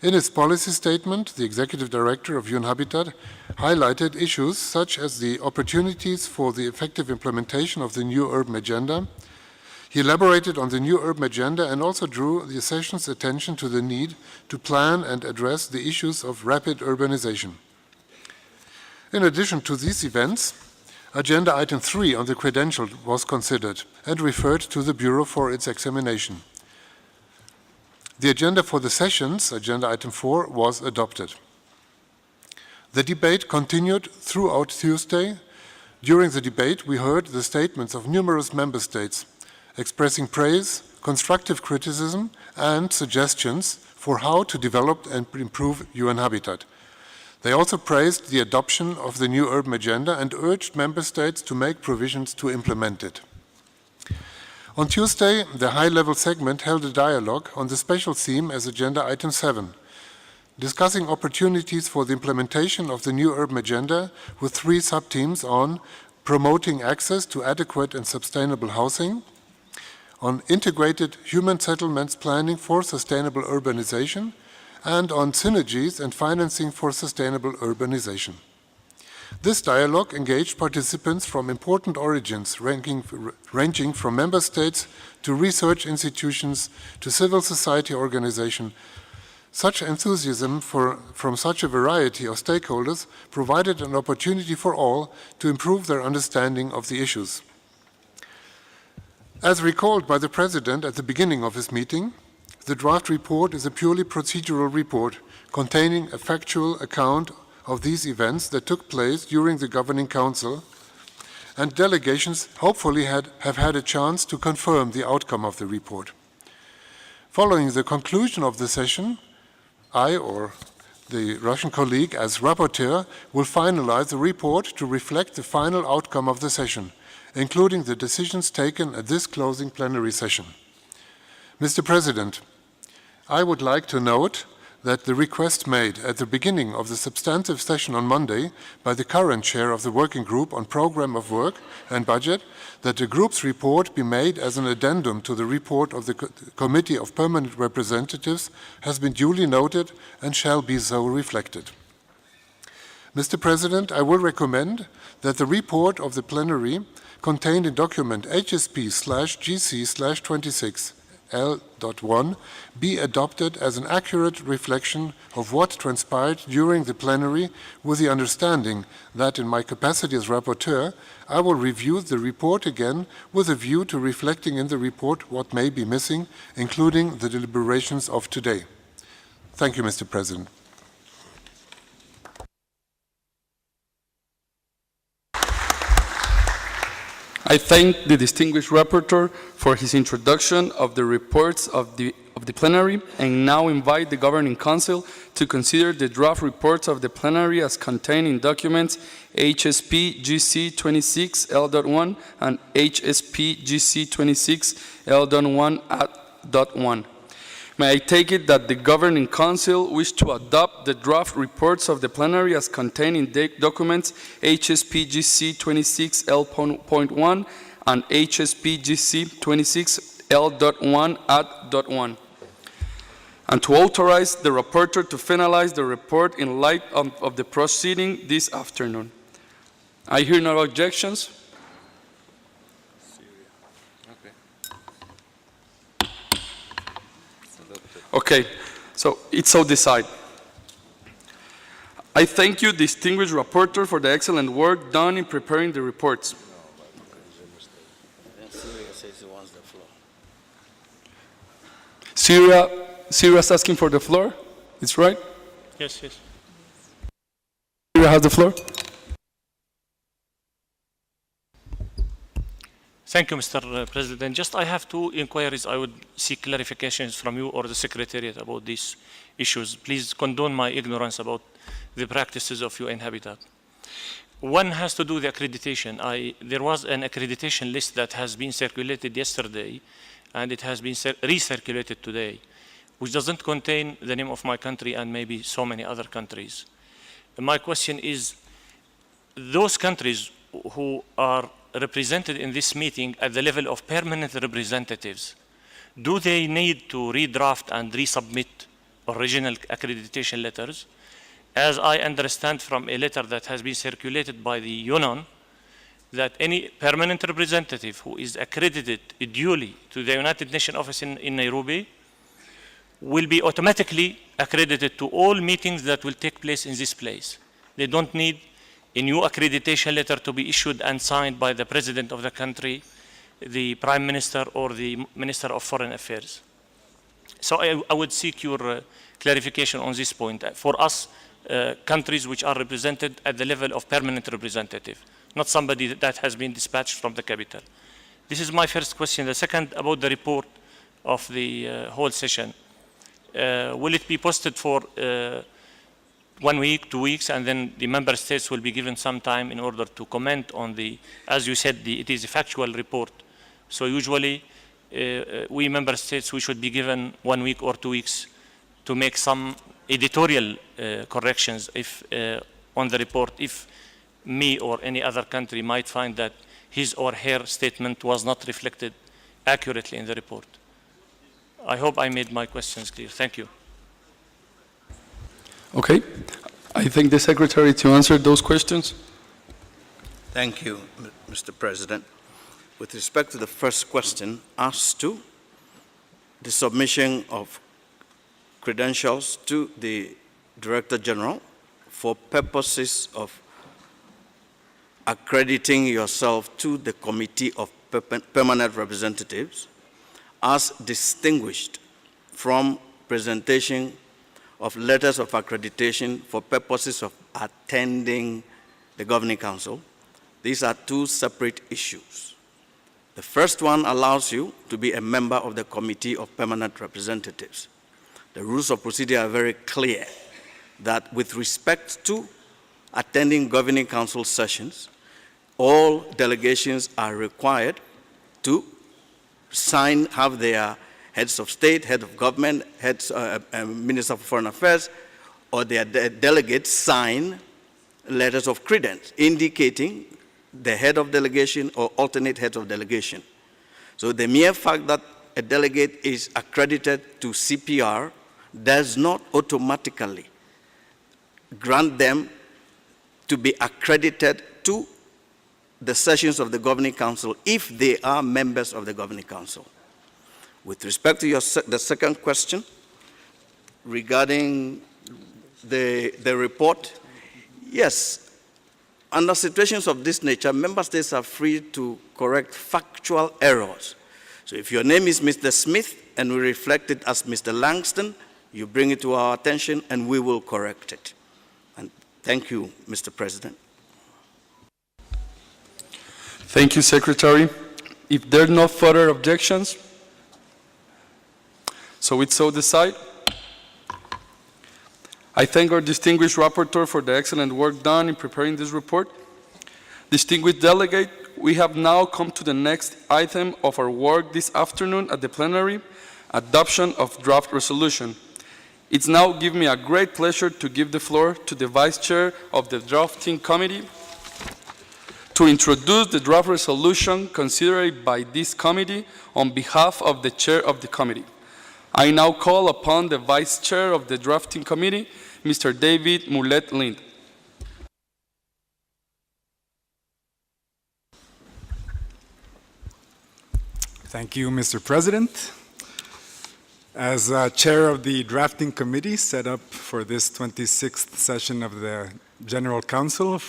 In his policy statement, the Executive Director of UN Habitat highlighted issues such as the opportunities for the effective implementation of the new urban agenda. He elaborated on the new urban agenda and also drew the session's attention to the need to plan and address the issues of rapid urbanization. In addition to these events, agenda item 3 on the credential was considered and referred to the Bureau for its examination. The agenda for the sessions, agenda item 4, was adopted. The debate continued throughout Tuesday. During the debate, we heard the statements of numerous member states expressing praise, constructive criticism, and suggestions for how to develop and improve UN Habitat. They also praised the adoption of the new urban agenda and urged member states to make provisions to implement it. On Tuesday, the high-level segment held a dialogue on the special theme as agenda item 7, discussing opportunities for the implementation of the new urban agenda with 3 sub-themes on promoting access to adequate and sustainable housing, on integrated human settlements planning for sustainable urbanization, and on synergies and financing for sustainable urbanization. This dialogue engaged participants from important origins ranging from member states to research institutions to civil society organizations. Such enthusiasm from such a variety of stakeholders provided an opportunity for all to improve their understanding of the issues. As recalled by the President at the beginning of his meeting, the draft report is a purely procedural report containing a factual account of these events that took place during the Governing Council, and delegations hopefully have had a chance to confirm the outcome of the report. Following the conclusion of the session, I or the Russian colleague as rapporteur will finalize the report to reflect the final outcome of the session, including the decisions taken at this closing plenary session. Mr. President, I would like to note that the request made at the beginning of the substantive session on Monday by the current chair of the working group on program of work and budget, that the group's report be made as an addendum to the report of the Committee of Permanent Representatives, has been duly noted and shall be so reflected. Mr. President, I will recommend that the report of the plenary contained in document HSP/GC/26 L.1 be adopted as an accurate reflection of what transpired during the plenary, with the understanding that in my capacity as rapporteur, I will review the report again with a view to reflecting in the report what may be missing, including the deliberations of today. Thank you, Mr. President. I thank the distinguished rapporteur for his introduction of the reports of the plenary, and now invite the Governing Council to consider the draft reports of the plenary as contained in documents HSP GC 26 L.1 and HSP GC 26 L.1 May I take it that the Governing Council wish to adopt the draft reports of the plenary as contained in documents HSPGC 26 L.1 and HSPGC 26 L.1 and to authorize the rapporteur to finalize the report in light of the proceeding this afternoon. I hear no objections. Okay, so it's so decided. I thank you, distinguished rapporteur, for the excellent work done in preparing the reports. Syria's asking for the floor. It's right? Yes, yes. Syria has the floor. Thank you, Mr. President. Just I have 2 inquiries. I would seek clarifications from you or the Secretariat about these issues. Please condone my ignorance about the practices of UN Habitat. One has to do with the accreditation. There was an accreditation list that has been circulated yesterday, and it has been recirculated today, which doesn't contain the name of my country and maybe so many other countries. My question is, those countries who are represented in this meeting at the level of permanent representatives, do they need to redraft and resubmit original accreditation letters? As I understand from a letter that has been circulated by the UNON, that any permanent representative who is accredited duly to the United Nations office in Nairobi will be automatically accredited to all meetings that will take place in this place. They don't need a new accreditation letter to be issued and signed by the President of the country, the Prime Minister, or the Minister of Foreign Affairs. So I would seek your clarification on this point. For us, countries which are represented at the level of permanent representative, not somebody that has been dispatched from the capital. This is my first question. The second, about the report of the whole session. Will it be posted for 1 week, 2 weeks, and then the member states will be given some time in order to comment on the, as you said, it is a factual report. So usually, we member states, we should be given 1 week or 2 weeks to make some editorial corrections if on the report, if me or any other country might find that his or her statement was not reflected accurately in the report. I hope I made my questions clear. Thank you. Okay. I thank the Secretary to answer those questions. Thank you, Mr. President. With respect to the first question, as to the submission of credentials to the Director General for purposes of accrediting yourself to the Committee of Permanent Representatives, as distinguished from presentation of letters of accreditation for purposes of attending the Governing Council. These are two separate issues. The first one allows you to be a member of the Committee of Permanent Representatives. The rules of procedure are very clear that with respect to attending Governing Council sessions, all delegations are required to sign, have their heads of state, head of government, heads, Minister of Foreign Affairs, or their delegates sign letters of credence indicating the head of delegation or alternate heads of delegation. So the mere fact that a delegate is accredited to CPR does not automatically grant them to be accredited to the sessions of the Governing Council if they are members of the Governing Council. With respect to the second question regarding the report, yes, under situations of this nature, member states are free to correct factual errors. So if your name is Mr. Smith and we reflect it as Mr. Langston, you bring it to our attention and we will correct it. And thank you, Mr. President. Thank you, Secretary. If there are no further objections, so it's so decided. I thank our distinguished rapporteur for the excellent work done in preparing this report. Distinguished delegate, we have now come to the next item of our work this afternoon at the plenary, adoption of draft resolution. It's now given me a great pleasure to give the floor to the Vice Chair of the Drafting Committee to introduce the draft resolution considered by this committee on behalf of the Chair of the Committee. I now call upon the Vice Chair of the Drafting Committee, Mr. David Moulet-Lind. Thank you, Mr. President. As Chair of the Drafting Committee set up for this 26th session of the General Council,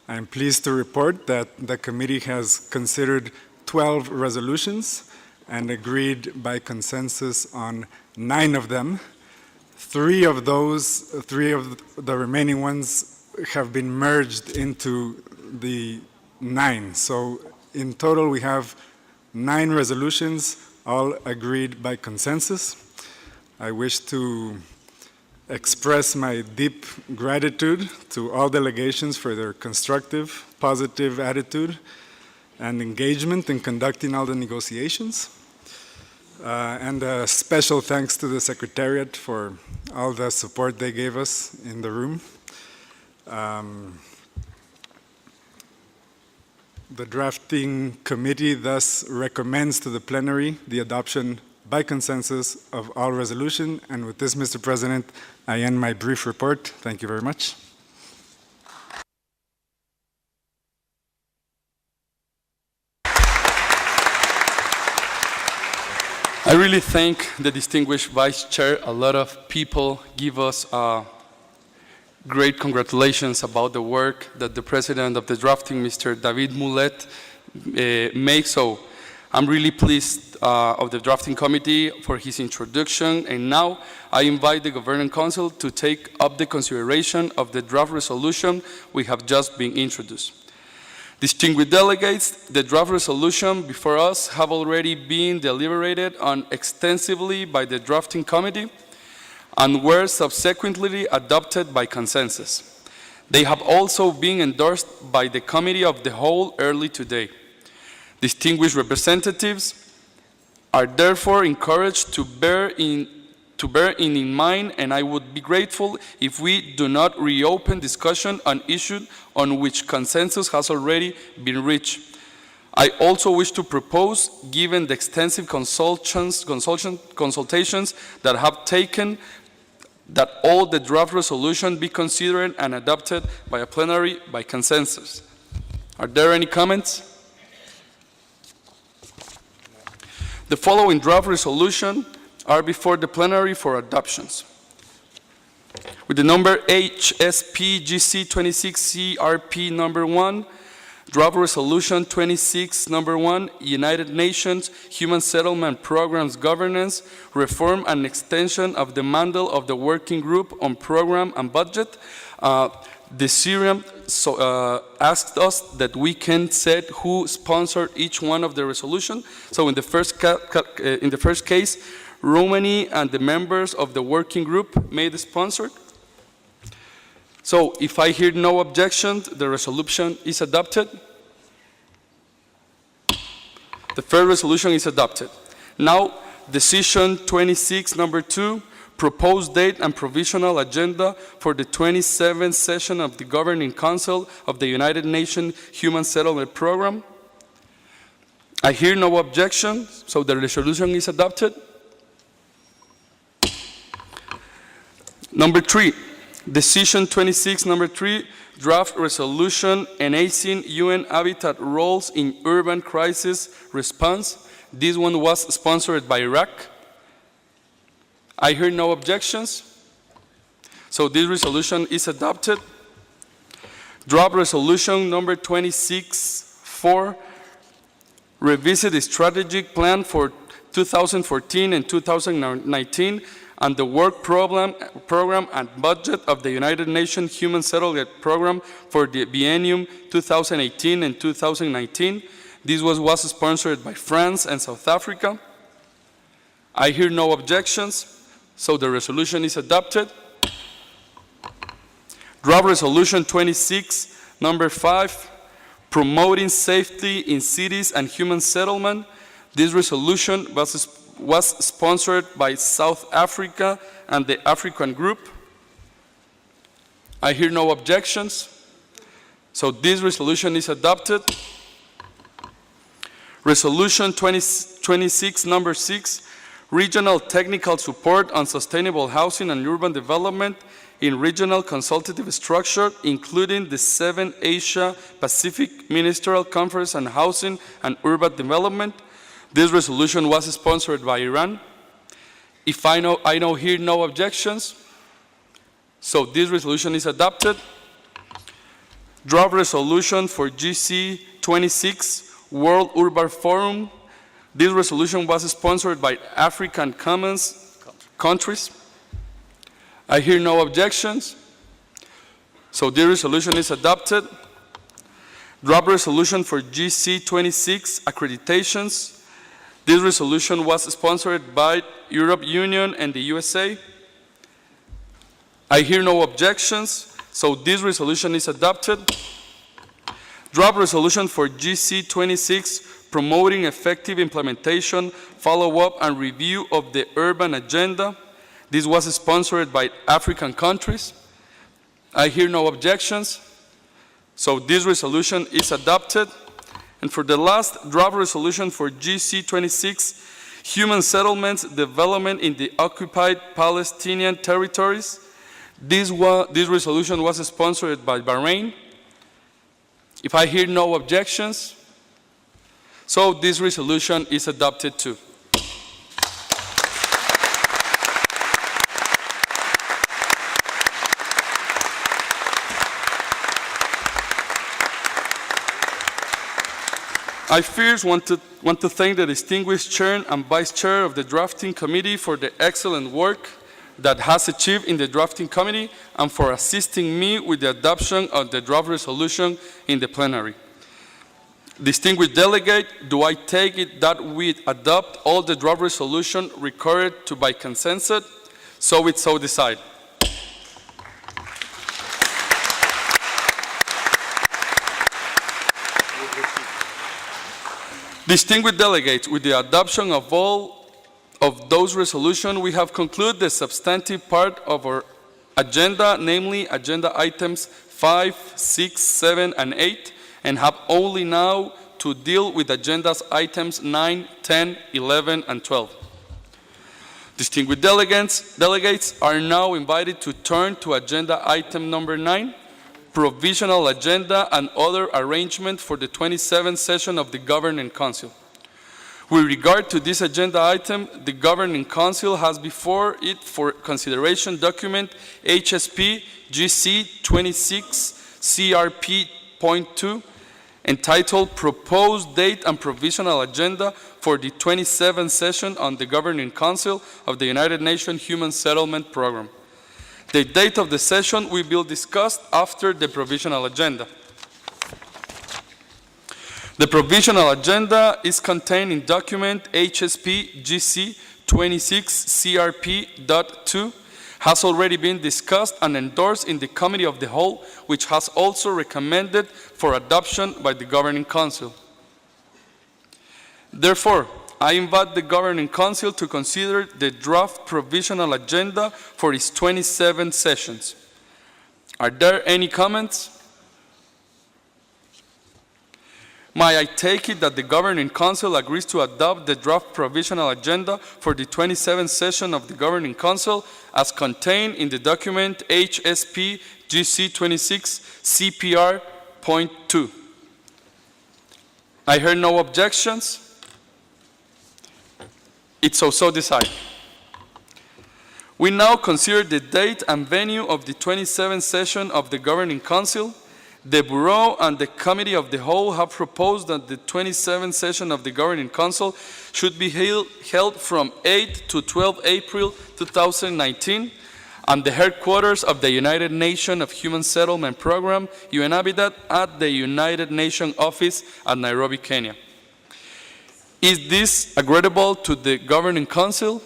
I am pleased to report that the committee has considered 12 resolutions and agreed by consensus on 9 of them. Three of the remaining ones have been merged into the 9. So in total, we have 9 resolutions, all agreed by consensus. I wish to express my deep gratitude to all delegations for their constructive, positive attitude and engagement in conducting all the negotiations. And a special thanks to the Secretariat for all the support they gave us in the room. The Drafting Committee thus recommends to the plenary the adoption by consensus of all resolution. And with this, Mr. President, I end my brief report. Thank you very much. I really thank the distinguished Vice Chair. A lot of people give us great congratulations about the work that the President of the Drafting, Mr. David Moulet, makes. So I'm really pleased of the Drafting Committee for his introduction, and now I invite the Governing Council to take up the consideration of the draft resolution we have just been introduced. Distinguished delegates, the draft resolution before us have already been deliberated on extensively by the Drafting Committee. and were subsequently adopted by consensus. They have also been endorsed by the Committee of the Whole early today. Distinguished representatives are therefore encouraged to bear in mind, and I would be grateful if we do not reopen discussion on issues on which consensus has already been reached. I also wish to propose, given the extensive consultations that have taken, that all the draft resolution be considered and adopted by a plenary by consensus. Are there any comments? The following draft resolution are before the plenary for adoptions. With the number HSPGC 26CRP number 1, Draft Resolution 26 number 1, United Nations Human Settlement Programs Governance, Reform and Extension of the Mandate of the Working Group on Program and Budget. The Syrian asked us that we can set who sponsored each one of the resolution. So in the first case, Romani and the members of the working group made the sponsor. So if I hear no objection, the resolution is adopted. The first resolution is adopted. Now, decision 26, number 2, proposed date and provisional agenda for the 27th session of the Governing Council of the United Nations Human Settlement Program. I hear no objection, so the resolution is adopted. Number 3, decision 26, number 3, draft resolution enhancing UN habitat roles in urban crisis response. This one was sponsored by Iraq. I hear no objections, so this resolution is adopted. Draft resolution number 26-4, revisit the strategic plan for 2014 and 2019 and the work program and budget of the United Nations Human Settlement Program for the biennium 2018 and 2019. This was sponsored by France and South Africa. I hear no objections, so the resolution is adopted. Draft resolution 26, number 5, promoting safety in cities and human settlement. This resolution was sponsored by South Africa and the African Group. I hear no objections, so this resolution is adopted. Resolution 26, number 6, regional technical support on sustainable housing and urban development in regional consultative structure, including the 7th Asia Pacific Ministerial Conference on Housing and Urban Development. This resolution was sponsored by Iran. If I hear no objections, so this resolution is adopted. Draft resolution for GC 26, World Urban Forum. This resolution was sponsored by African Commons countries. I hear no objections, so this resolution is adopted. Draft resolution for GC 26, accreditations. This resolution was sponsored by Europe Union and the USA. I hear no objections, so this resolution is adopted. Draft resolution for GC 26, promoting effective implementation, follow-up, and review of the urban agenda. This was sponsored by African countries. I hear no objections, so this resolution is adopted. And for the last, draft resolution for GC 26, human settlements development in the occupied Palestinian territories. This resolution was sponsored by Bahrain. If I hear no objections, so this resolution is adopted too. I first want to thank the distinguished chair and vice chair of the drafting committee for the excellent work that has achieved in the drafting committee and for assisting me with the adoption of the draft resolution in the plenary. Distinguished delegate, do I take it that we adopt all the draft resolution required to by consensus? So it so decide. Distinguished delegates, with the adoption of all of those resolutions, we have concluded the substantive part of our agenda, namely agenda items 5, 6, 7, and 8, and have only now to deal with agenda items 9, 10, 11, and 12. Distinguished delegates are now invited to turn to agenda item number 9, provisional agenda and other arrangement for the 27th session of the Governing Council. With regard to this agenda item, the Governing Council has before it for consideration document HSP GC 26 CRP.2 entitled Proposed Date and Provisional Agenda for the 27th session on the Governing Council of the United Nations Human Settlement Program. The date of the session will be discussed after the provisional agenda. The provisional agenda is contained in document HSP GC 26 CRP.2, has already been discussed and endorsed in the Committee of the Whole, which has also recommended for adoption by the Governing Council. Therefore, I invite the Governing Council to consider the draft provisional agenda for its 27 sessions. Are there any comments? May I take it that the Governing Council agrees to adopt the draft provisional agenda for the 27th session of the Governing Council as contained in the document HSP GC 26 CPR.2. I hear no objections. It's so decided. We now consider the date and venue of the 27th session of the Governing Council. The Bureau and the Committee of the Whole have proposed that the 27th session of the Governing Council should be held from 8 to 12 April 2019 and the headquarters of the United Nations of Human Settlement Program, UNHABITAT, at the United Nations Office at Nairobi, Kenya. Is this agreeable to the Governing Council?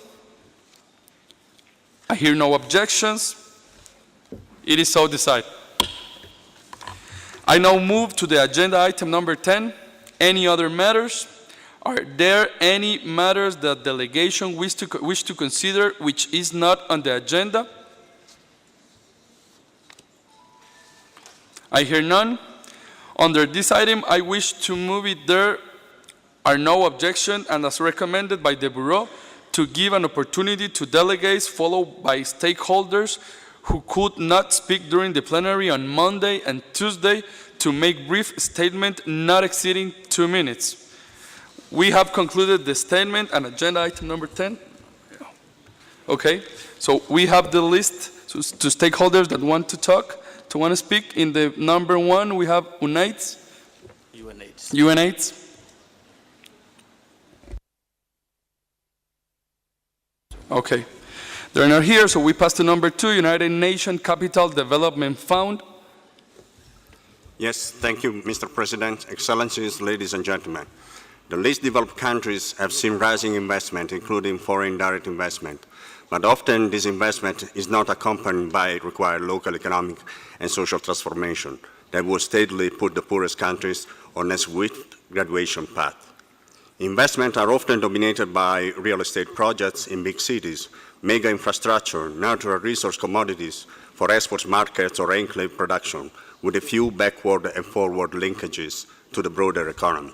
I hear no objections. It is so decided. I now move to the agenda item number 10. Any other matters? Are there any matters that delegation wish to consider which is not on the agenda? I hear none. Under this item, I wish to move it there are no objections, and as recommended by the Bureau, to give an opportunity to delegates followed by stakeholders who could not speak during the plenary on Monday and Tuesday to make brief statement not exceeding 2 minutes. We have concluded the statement and agenda item number 10. Okay, so we have the list to stakeholders that want to talk, to want to speak. In the number 1, we have UNAIDS. UNAIDS. Okay, they're not here, so we pass to number 2, United Nations Capital Development Fund. Yes, thank you, Mr. President, Excellencies, ladies and gentlemen. The least developed countries have seen rising investment, including foreign direct investment, but often this investment is not accompanied by required local economic and social transformation that will steadily put the poorest countries on a swift graduation path. Investments are often dominated by real estate projects in big cities, mega infrastructure, natural resource commodities for export markets or enclave production, with a few backward and forward linkages to the broader economy.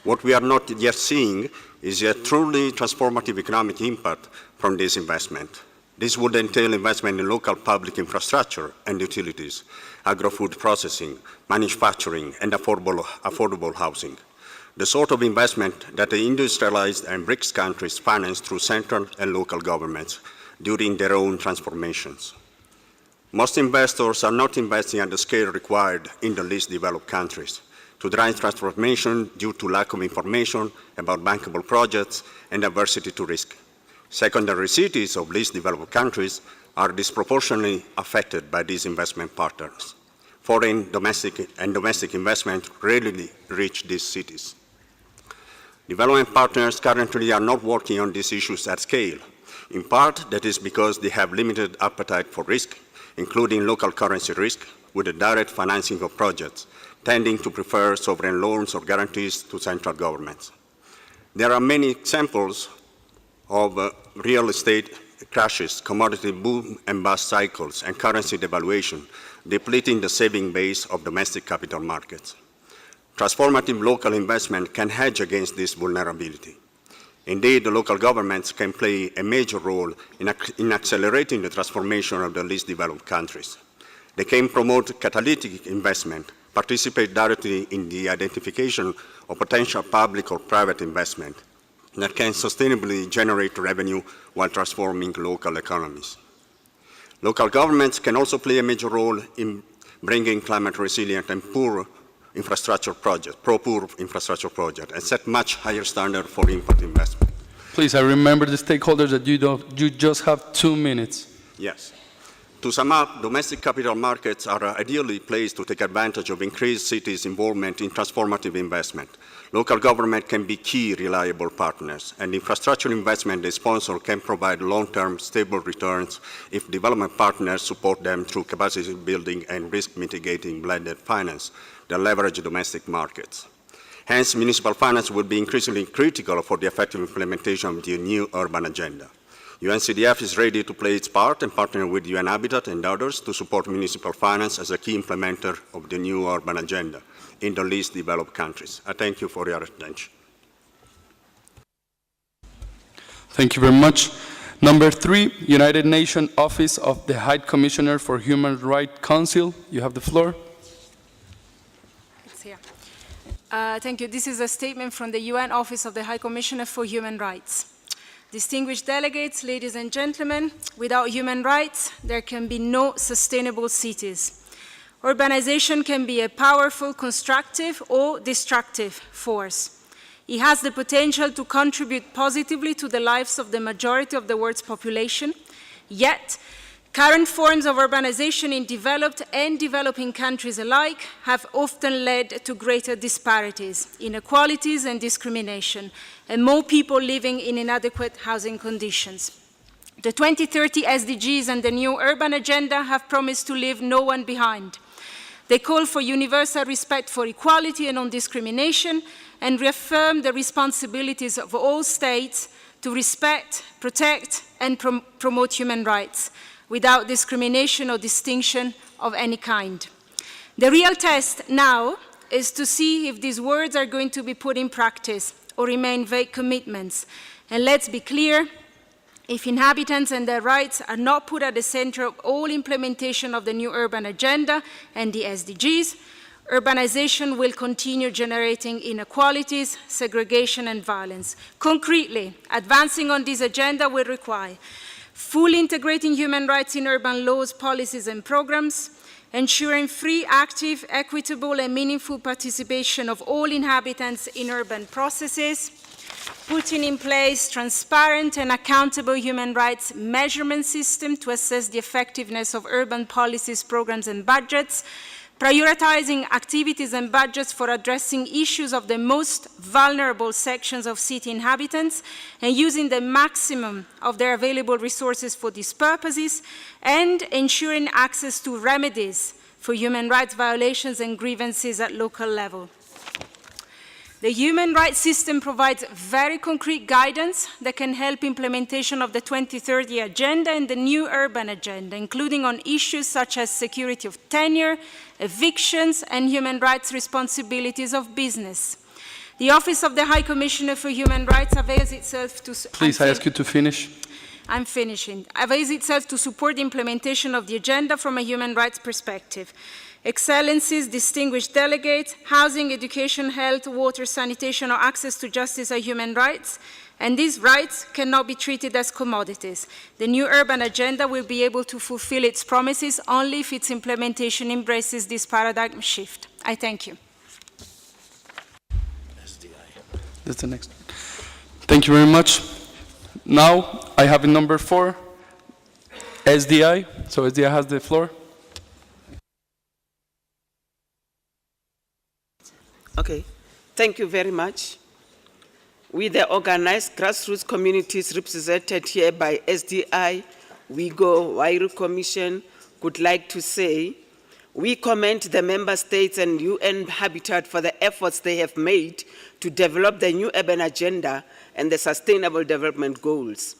What we are not yet seeing is a truly transformative economic impact from this investment. This would entail investment in local public infrastructure and utilities, agro-food processing, manufacturing, and affordable housing. The sort of investment that the industrialized and BRICS countries finance through central and local governments during their own transformations. Most investors are not investing at the scale required in the least developed countries to drive transformation due to lack of information about bankable projects and aversity to risk. Secondary cities of least developed countries are disproportionately affected by these investment patterns. Foreign, domestic investment rarely reach these cities. Development partners currently are not working on these issues at scale. In part, that is because they have limited appetite for risk, including local currency risk, with the direct financing of projects, tending to prefer sovereign loans or guarantees to central governments. There are many examples of real estate crashes, commodity boom and bust cycles, and currency devaluation, depleting the saving base of domestic capital markets. Transformative local investment can hedge against this vulnerability. Indeed, the local governments can play a major role in accelerating the transformation of the least developed countries. They can promote catalytic investment, participate directly in the identification of potential public or private investment that can sustainably generate revenue while transforming local economies. Local governments can also play a major role in bringing climate resilient and pro-poor infrastructure projects, and set much higher standards for impact investment. Please, I remember the stakeholders that you just have 2 minutes. Yes. To sum up, domestic capital markets are ideally placed to take advantage of increased cities' involvement in transformative investment. Local government can be key reliable partners, and infrastructure investment they sponsor can provide long-term stable returns if development partners support them through capacity building and risk mitigating blended finance that leverage domestic markets. Hence, municipal finance will be increasingly critical for the effective implementation of the new urban agenda. UNCDF is ready to play its part and partner with UN Habitat and others to support municipal finance as a key implementer of the new urban agenda in the least developed countries. I thank you for your attention. Thank you very much. Number 3, United Nations Office of the High Commissioner for Human Rights Council. You have the floor. It's here. Thank you. This is a statement from the UN Office of the High Commissioner for Human Rights. Distinguished delegates, ladies and gentlemen, without human rights, there can be no sustainable cities. Urbanization can be a powerful, constructive or destructive force. It has the potential to contribute positively to the lives of the majority of the world's population, yet current forms of urbanization in developed and developing countries alike have often led to greater disparities, inequalities and discrimination, and more people living in inadequate housing conditions. The 2030 SDGs and the new urban agenda have promised to leave no one behind. They call for universal respect for equality and non-discrimination and reaffirm the responsibilities of all states to respect, protect and promote human rights without discrimination or distinction of any kind. The real test now is to see if these words are going to be put in practice or remain vague commitments. And let's be clear, if inhabitants and their rights are not put at the center of all implementation of the new urban agenda and the SDGs, urbanization will continue generating inequalities, segregation and violence. Concretely, advancing on this agenda will require fully integrating human rights in urban laws, policies and programs, ensuring free, active, equitable and meaningful participation of all inhabitants in urban processes, putting in place transparent and accountable human rights measurement system to assess the effectiveness of urban policies, programs and budgets, prioritizing activities and budgets for addressing issues of the most vulnerable sections of city inhabitants and using the maximum of their available resources for these purposes, and ensuring access to remedies for human rights violations and grievances at local level. The human rights system provides very concrete guidance that can help implementation of the 2030 agenda and the new urban agenda, including on issues such as security of tenure, evictions, and human rights responsibilities of business. The Office of the High Commissioner for Human Rights avails itself to... Please, I ask you to finish. I'm finishing. Avails itself to support the implementation of the agenda from a human rights perspective. Excellencies, distinguished delegates, housing, education, health, water, sanitation, or access to justice are human rights, and these rights cannot be treated as commodities. The new urban agenda will be able to fulfill its promises only if its implementation embraces this paradigm shift. I thank you. That's the next. Thank you very much. Now, I have in number 4, SDI. So SDI has the floor. Okay, thank you very much. We, the organized grassroots communities represented here by SDI, WIGO, Wairu Commission, would like to say, we commend the member states and UN Habitat for the efforts they have made to develop the new urban agenda and the sustainable development goals.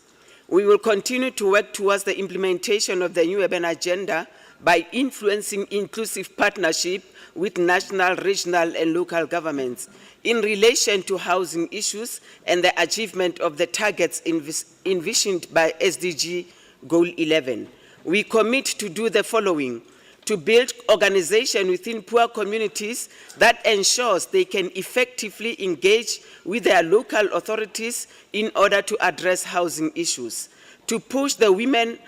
We will continue to work towards the implementation of the new urban agenda by influencing inclusive partnership with national, regional, and local governments in relation to housing issues and the achievement of the targets envisioned by SDG Goal 11. We commit to do the following: to build organization within poor communities that ensures they can effectively engage with their local authorities in order to address housing issues, to push the women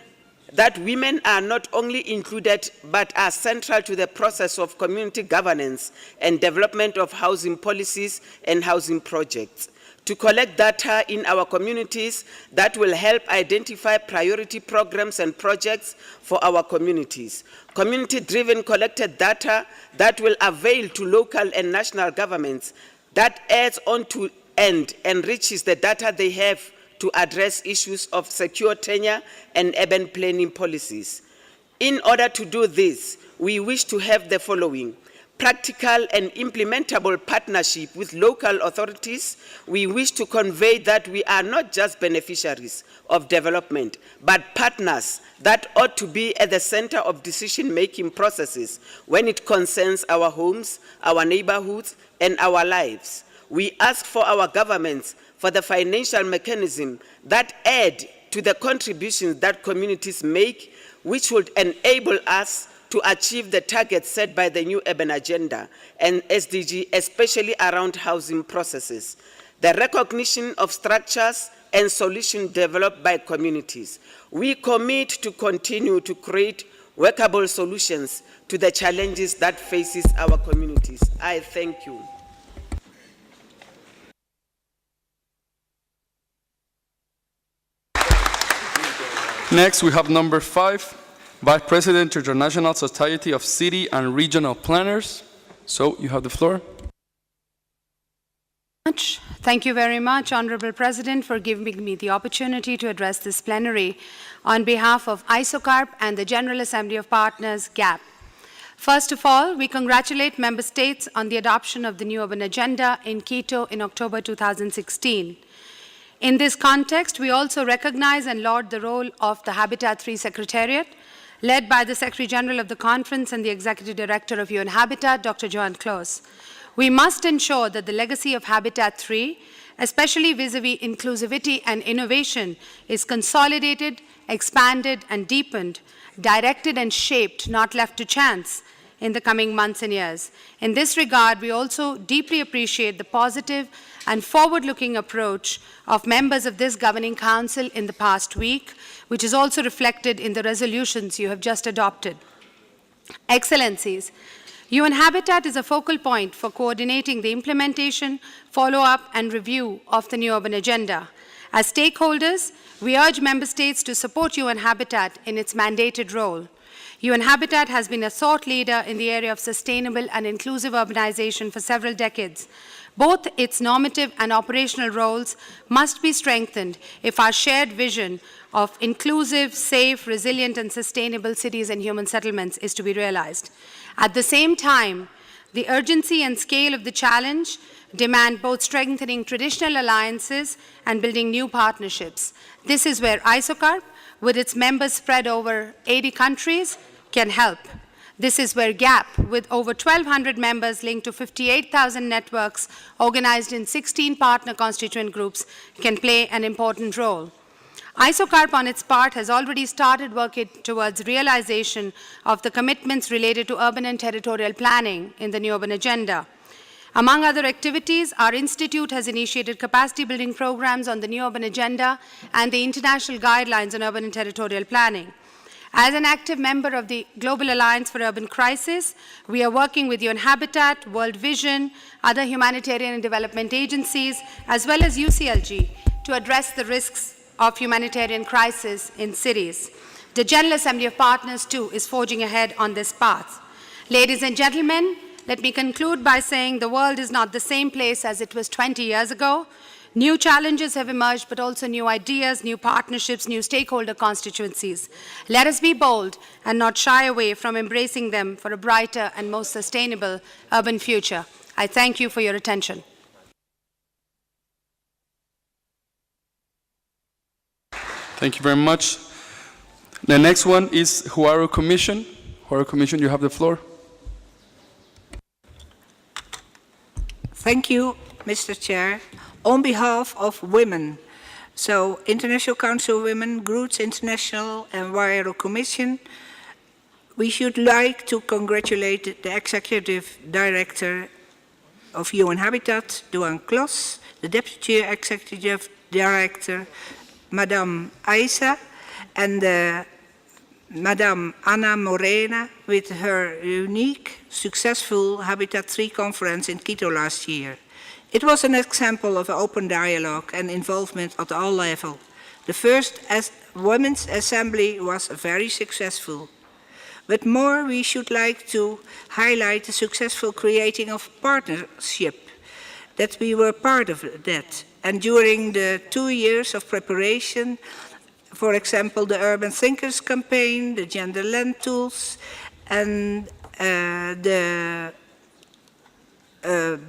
that women are not only included but are central to the process of community governance and development of housing policies and housing projects, to collect data in our communities that will help identify priority programs and projects for our communities, community-driven collected data that will avail to local and national governments, that adds on to and enriches the data they have to address issues of secure tenure and urban planning policies. In order to do this, we wish to have the following: practical and implementable partnership with local authorities. We wish to convey that we are not just beneficiaries of development, but partners that ought to be at the center of decision-making processes when it concerns our homes, our neighborhoods, and our lives. We ask for our governments for the financial mechanism that add to the contributions that communities make, which would enable us to achieve the targets set by the new urban agenda and SDG, especially around housing processes, the recognition of structures and solutions developed by communities. We commit to continue to create workable solutions to the challenges that faces our communities. I thank you. Next, we have number 5, Vice President, International Society of City and Regional Planners. So, you have the floor. Thank you very much, Honorable President, for giving me the opportunity to address this plenary on behalf of ISOCARP and the General Assembly of Partners, GAP. First of all, we congratulate Member States on the adoption of the new urban agenda in Quito in October 2016. In this context, we also recognize and laud the role of the Habitat 3 Secretariat, led by the Secretary General of the Conference and the Executive Director of UN Habitat, Dr. Johan Kloos. We must ensure that the legacy of Habitat 3, especially vis-à-vis inclusivity and innovation, is consolidated, expanded, and deepened, directed and shaped, not left to chance, in the coming months and years. In this regard, we also deeply appreciate the positive and forward-looking approach of members of this Governing Council in the past week, which is also reflected in the resolutions you have just adopted. Excellencies, UN Habitat is a focal point for coordinating the implementation, follow-up, and review of the new urban agenda. As stakeholders, we urge Member States to support UN Habitat in its mandated role. UN Habitat has been a thought leader in the area of sustainable and inclusive urbanization for several decades. Both its normative and operational roles must be strengthened if our shared vision of inclusive, safe, resilient, and sustainable cities and human settlements is to be realized. At the same time, the urgency and scale of the challenge demand both strengthening traditional alliances and building new partnerships. This is where ISOCARP, with its members spread over 80 countries, can help. This is where GAP, with over 1,200 members linked to 58,000 networks organized in 16 partner constituent groups, can play an important role. ISOCARP, on its part, has already started working towards realization of the commitments related to urban and territorial planning in the new urban agenda. Among other activities, our institute has initiated capacity-building programs on the new urban agenda and the international guidelines on urban and territorial planning. As an active member of the Global Alliance for Urban Crisis, we are working with UN Habitat, World Vision, other humanitarian and development agencies, as well as UCLG, to address the risks of humanitarian crisis in cities. The General Assembly of Partners, too, is forging ahead on this path. Ladies and gentlemen, let me conclude by saying the world is not the same place as it was 20 years ago. New challenges have emerged, but also new ideas, new partnerships, new stakeholder constituencies. Let us be bold and not shy away from embracing them for a brighter and more sustainable urban future. I thank you for your attention. Thank you very much. The next one is Huaru Commission. Huaru Commission, you have the floor. Thank you, Mr. Chair. On behalf of women, so International Council of Women, Groots International and Huaru Commission, we should like to congratulate the Executive Director of UN Habitat, Duan Klos, the Deputy Executive Director, Madame Aisa, and Madame Ana Morena with her unique, successful Habitat 3 conference in Quito last year. It was an example of open dialogue and involvement at all levels. The first Women's Assembly was very successful. But more, we should like to highlight the successful creating of partnership, that we were part of that. And during the 2 years of preparation, for example, the Urban Thinkers campaign, the Gender Land Tools, and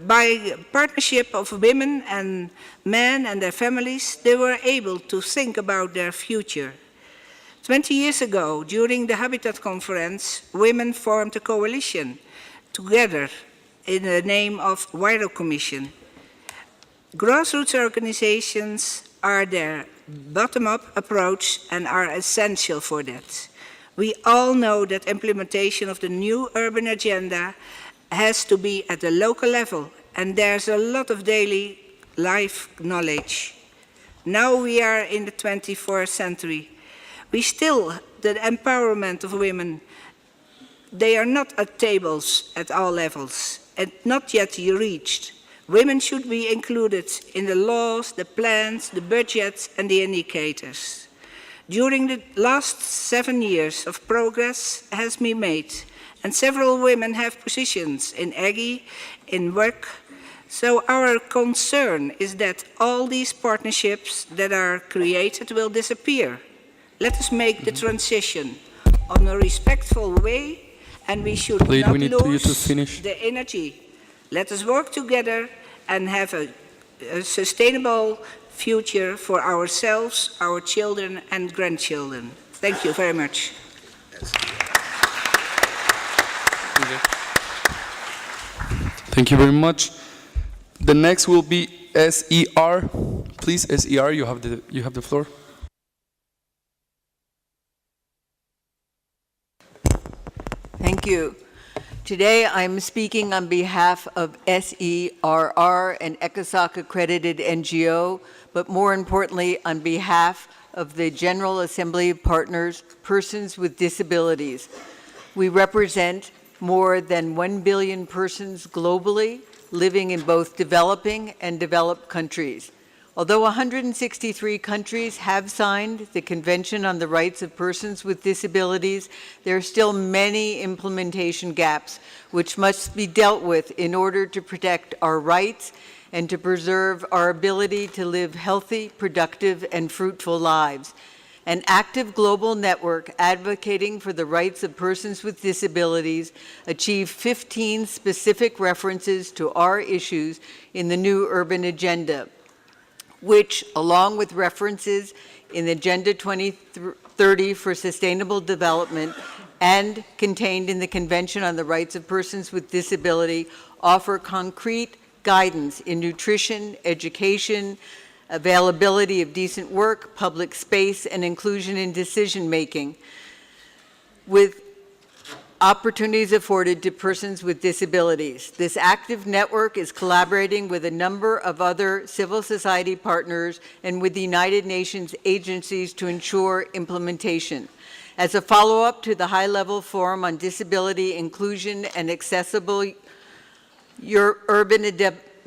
by partnership of women and men and their families, they were able to think about their future. 20 years ago, during the Habitat Conference, women formed a coalition together in the name of Huaru Commission. Grassroots organizations are their bottom-up approach and are essential for that. We all know that implementation of the new urban agenda has to be at the local level, and there's a lot of daily life knowledge. Now we are in the 21st century. We still, the empowerment of women, they are not at tables at all levels, and not yet reached. Women should be included in the laws, the plans, the budgets, and the indicators. During the last 7 years of progress has been made, and several women have positions in AGI, in work. So our concern is that all these partnerships that are created will disappear. Let us make the transition on a respectful way, and we should not lose the energy. Let us work together and have a sustainable future for ourselves, our children and grandchildren. Thank you very much. Thank you very much. The next will be SER. Please, SER, you have the floor. Thank you. Today I'm speaking on behalf of SERR, an ECOSOC accredited NGO, but more importantly on behalf of the General Assembly of Partners, Persons with Disabilities. We represent more than 1 billion persons globally living in both developing and developed countries. Although 163 countries have signed the Convention on the Rights of Persons with Disabilities, there are still many implementation gaps which must be dealt with in order to protect our rights and to preserve our ability to live healthy, productive, and fruitful lives. An active global network advocating for the rights of persons with disabilities achieved 15 specific references to our issues in the new urban agenda, which, along with references in Agenda 2030 for Sustainable Development and contained in the Convention on the Rights of Persons with Disability, offer concrete guidance in nutrition, education, availability of decent work, public space, and inclusion in decision-making, with opportunities afforded to persons with disabilities. This active network is collaborating with a number of other civil society partners and with the United Nations agencies to ensure implementation. As a follow-up to the high-level forum on disability, inclusion, and accessible urban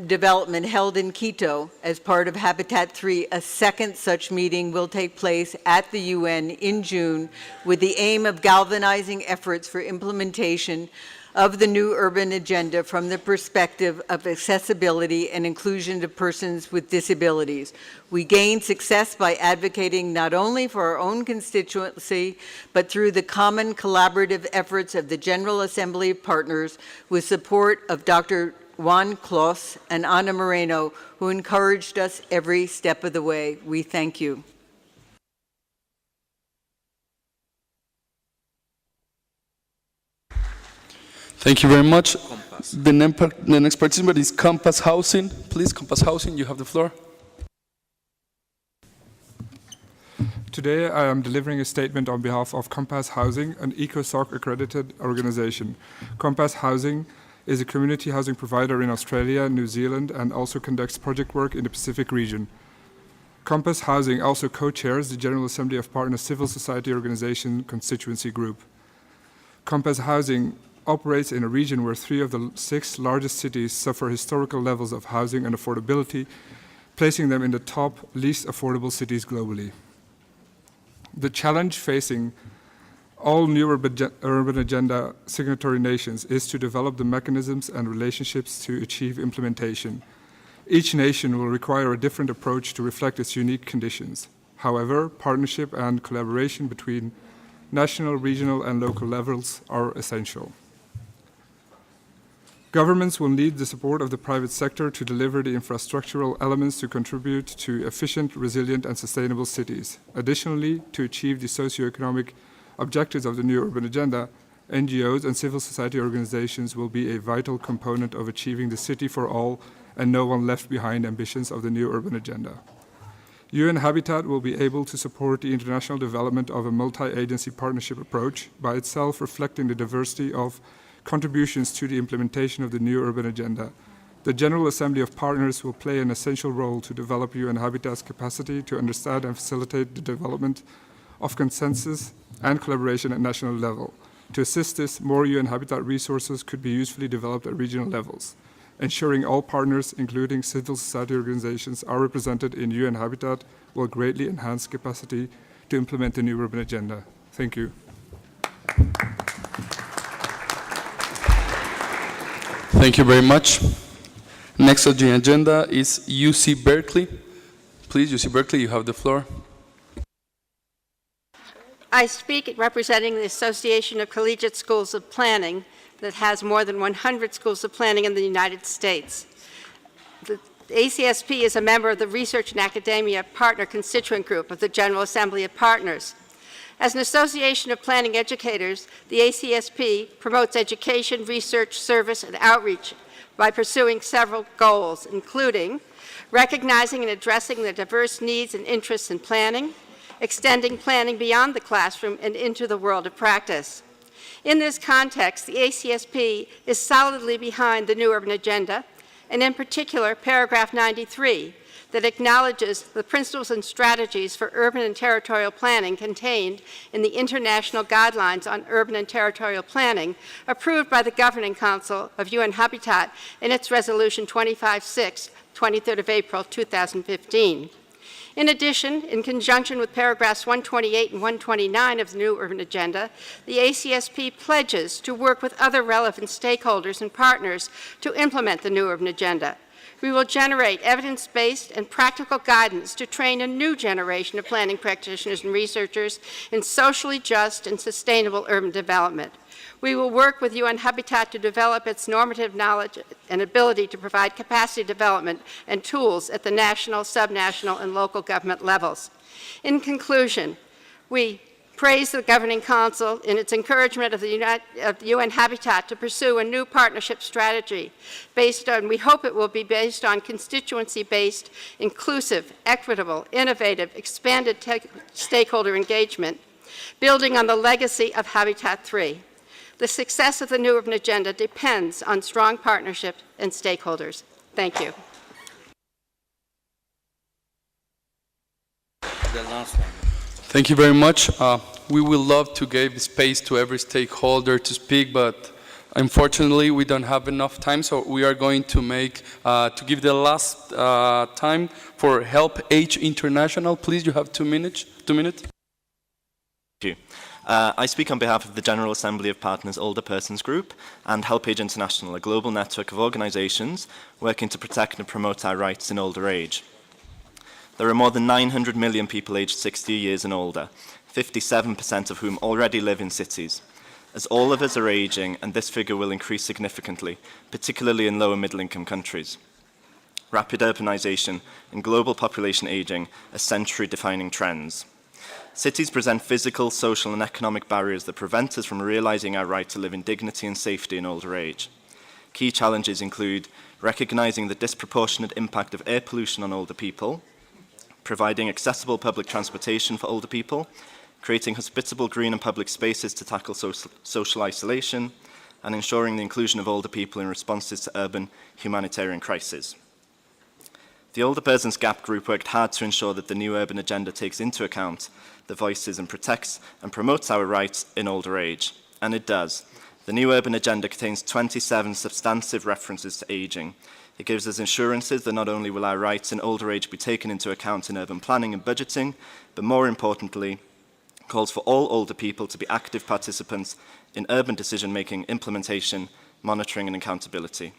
development held in Quito as part of Habitat 3, a second such meeting will take place at the UN in June with the aim of galvanizing efforts for implementation of the new urban agenda from the perspective of accessibility and inclusion to persons with disabilities. We gain success by advocating not only for our own constituency, but through the common collaborative efforts of the General Assembly of Partners with support of Dr. Juan Clos and Ana Moreno, who encouraged us every step of the way. We thank you. Thank you very much. The next participant is Compass Housing. Please, Compass Housing, you have the floor. Today, I am delivering a statement on behalf of Compass Housing, an ECOSOC accredited organization. Compass Housing is a community housing provider in Australia, New Zealand, and also conducts project work in the Pacific region. Compass Housing also co-chairs the General Assembly of Partners Civil Society Organization Constituency Group. Compass Housing operates in a region where 3 of the 6 largest cities suffer historical levels of housing and affordability, placing them in the top least affordable cities globally. The challenge facing all new urban agenda signatory nations is to develop the mechanisms and relationships to achieve implementation. Each nation will require a different approach to reflect its unique conditions. However, partnership and collaboration between national, regional, and local levels are essential. Governments will need the support of the private sector to deliver the infrastructural elements to contribute to efficient, resilient, and sustainable cities. Additionally, to achieve the socioeconomic objectives of the new urban agenda, NGOs and civil society organizations will be a vital component of achieving the city for all and no one left behind ambitions of the new urban agenda. UN Habitat will be able to support the international development of a multi-agency partnership approach, by itself reflecting the diversity of contributions to the implementation of the new urban agenda. The General Assembly of Partners will play an essential role to develop UN Habitat's capacity to understand and facilitate the development of consensus and collaboration at national level. To assist this, more UN Habitat resources could be usefully developed at regional levels. Ensuring all partners, including civil society organizations, are represented in UN Habitat will greatly enhance capacity to implement the new urban agenda. Thank you. Thank you very much. Next on the agenda is UC Berkeley. Please, UC Berkeley, you have the floor. I speak representing the Association of Collegiate Schools of Planning that has more than 100 schools of planning in the United States. The ACSP is a member of the Research and Academia Partner Constituent Group of the General Assembly of Partners. As an association of planning educators, the ACSP promotes education, research, service, and outreach by pursuing several goals, including recognizing and addressing the diverse needs and interests in planning, extending planning beyond the classroom and into the world of practice. In this context, the ACSP is solidly behind the new urban agenda, and in particular, paragraph 93, that acknowledges the principles and strategies for urban and territorial planning contained in the International Guidelines on Urban and Territorial Planning, approved by the Governing Council of UN Habitat in its Resolution 25/6, 23rd of April, 2015. In addition, in conjunction with paragraphs 128 and 129 of the new urban agenda, the ACSP pledges to work with other relevant stakeholders and partners to implement the new urban agenda. We will generate evidence-based and practical guidance to train a new generation of planning practitioners and researchers in socially just and sustainable urban development. We will work with UN Habitat to develop its normative knowledge and ability to provide capacity development and tools at the national, subnational, and local government levels. In conclusion, we praise the Governing Council in its encouragement of the UN Habitat to pursue a new partnership strategy based on, we hope it will be based on constituency-based, inclusive, equitable, innovative, expanded stakeholder engagement, building on the legacy of Habitat 3. The success of the new urban agenda depends on strong partnership and stakeholders. Thank you. The last one. Thank you very much. We would love to give space to every stakeholder to speak, but unfortunately we don't have enough time, so we are going to give the last time for Help Age International. Please, you have 2 minutes. Thank you. I speak on behalf of the General Assembly of Partners Older Persons Group and HelpAge International, a global network of organisations working to protect and promote our rights in older age. There are more than 900 million people aged 60 years and older, 57% of whom already live in cities. As all of us are ageing, and this figure will increase significantly, particularly in lower middle-income countries. Rapid urbanisation and global population ageing are century-defining trends. Cities present physical, social and economic barriers that prevent us from realising our right to live in dignity and safety in older age. Key challenges include recognising the disproportionate impact of air pollution on older people, providing accessible public transportation for older people, creating hospitable green and public spaces to tackle social isolation, and ensuring the inclusion of older people in responses to urban humanitarian crises. The Older Persons Gap Group worked hard to ensure that the new urban agenda takes into account the voices and protects and promotes our rights in older age, and it does. The new urban agenda contains 27 substantive references to ageing. It gives us assurances that not only will our rights in older age be taken into account in urban planning and budgeting, but more importantly, calls for all older people to be active participants in urban decision-making, implementation, monitoring and accountability.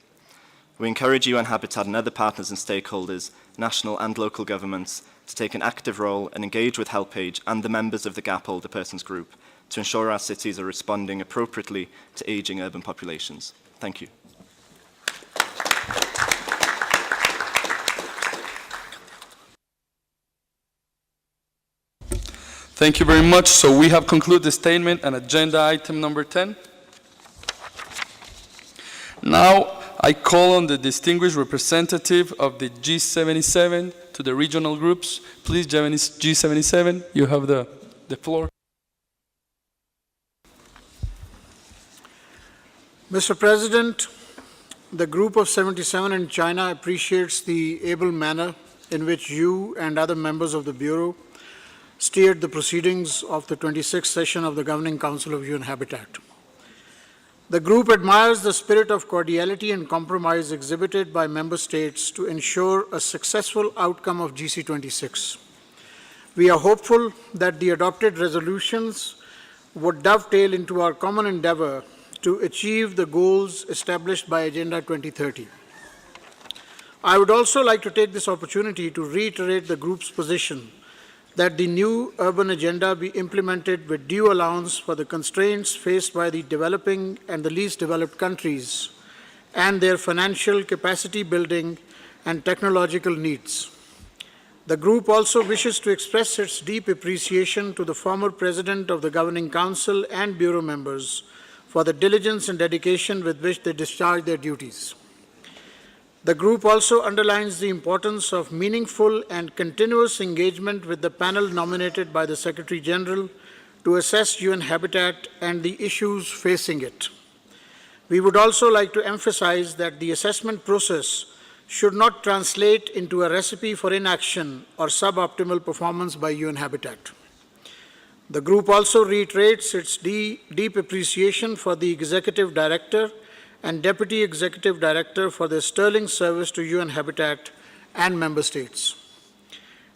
We encourage UN Habitat and other partners and stakeholders, national and local governments, to take an active role and engage with HelpAge and the members of the GAP Older Persons Group to ensure our cities are responding appropriately to ageing urban populations. Thank you. Thank you very much. So we have concluded the statement and agenda item number 10. Now, I call on the distinguished representative of the G77 to the regional groups. Please, G77, you have the floor. Mr. President, the Group of 77 in China appreciates the able manner in which you and other members of the Bureau steered the proceedings of the 26th session of the Governing Council of UN Habitat. The group admires the spirit of cordiality and compromise exhibited by member states to ensure a successful outcome of GC26. We are hopeful that the adopted resolutions would dovetail into our common endeavor to achieve the goals established by Agenda 2030. I would also like to take this opportunity to reiterate the group's position that the new urban agenda be implemented with due allowance for the constraints faced by the developing and the least developed countries and their financial capacity building and technological needs. The group also wishes to express its deep appreciation to the former President of the Governing Council and Bureau members for the diligence and dedication with which they discharge their duties. The group also underlines the importance of meaningful and continuous engagement with the panel nominated by the Secretary General to assess UN Habitat and the issues facing it. We would also like to emphasize that the assessment process should not translate into a recipe for inaction or suboptimal performance by UN Habitat. The group also reiterates its deep appreciation for the Executive Director and Deputy Executive Director for their sterling service to UN Habitat and member states.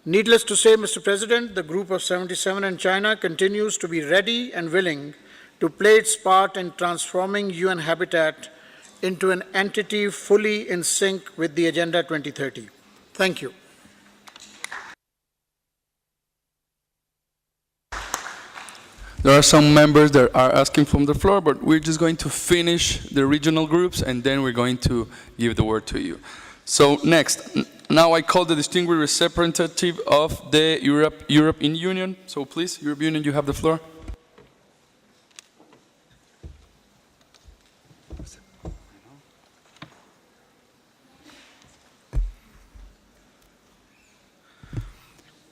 Needless to say, Mr. President, the Group of 77 in China continues to be ready and willing to play its part in transforming UN Habitat into an entity fully in sync with the Agenda 2030. Thank you. There are some members that are asking from the floor, but we're just going to finish the regional groups and then we're going to give the word to you. So next, now I call the distinguished representative of the European Union. So please, European Union, you have the floor.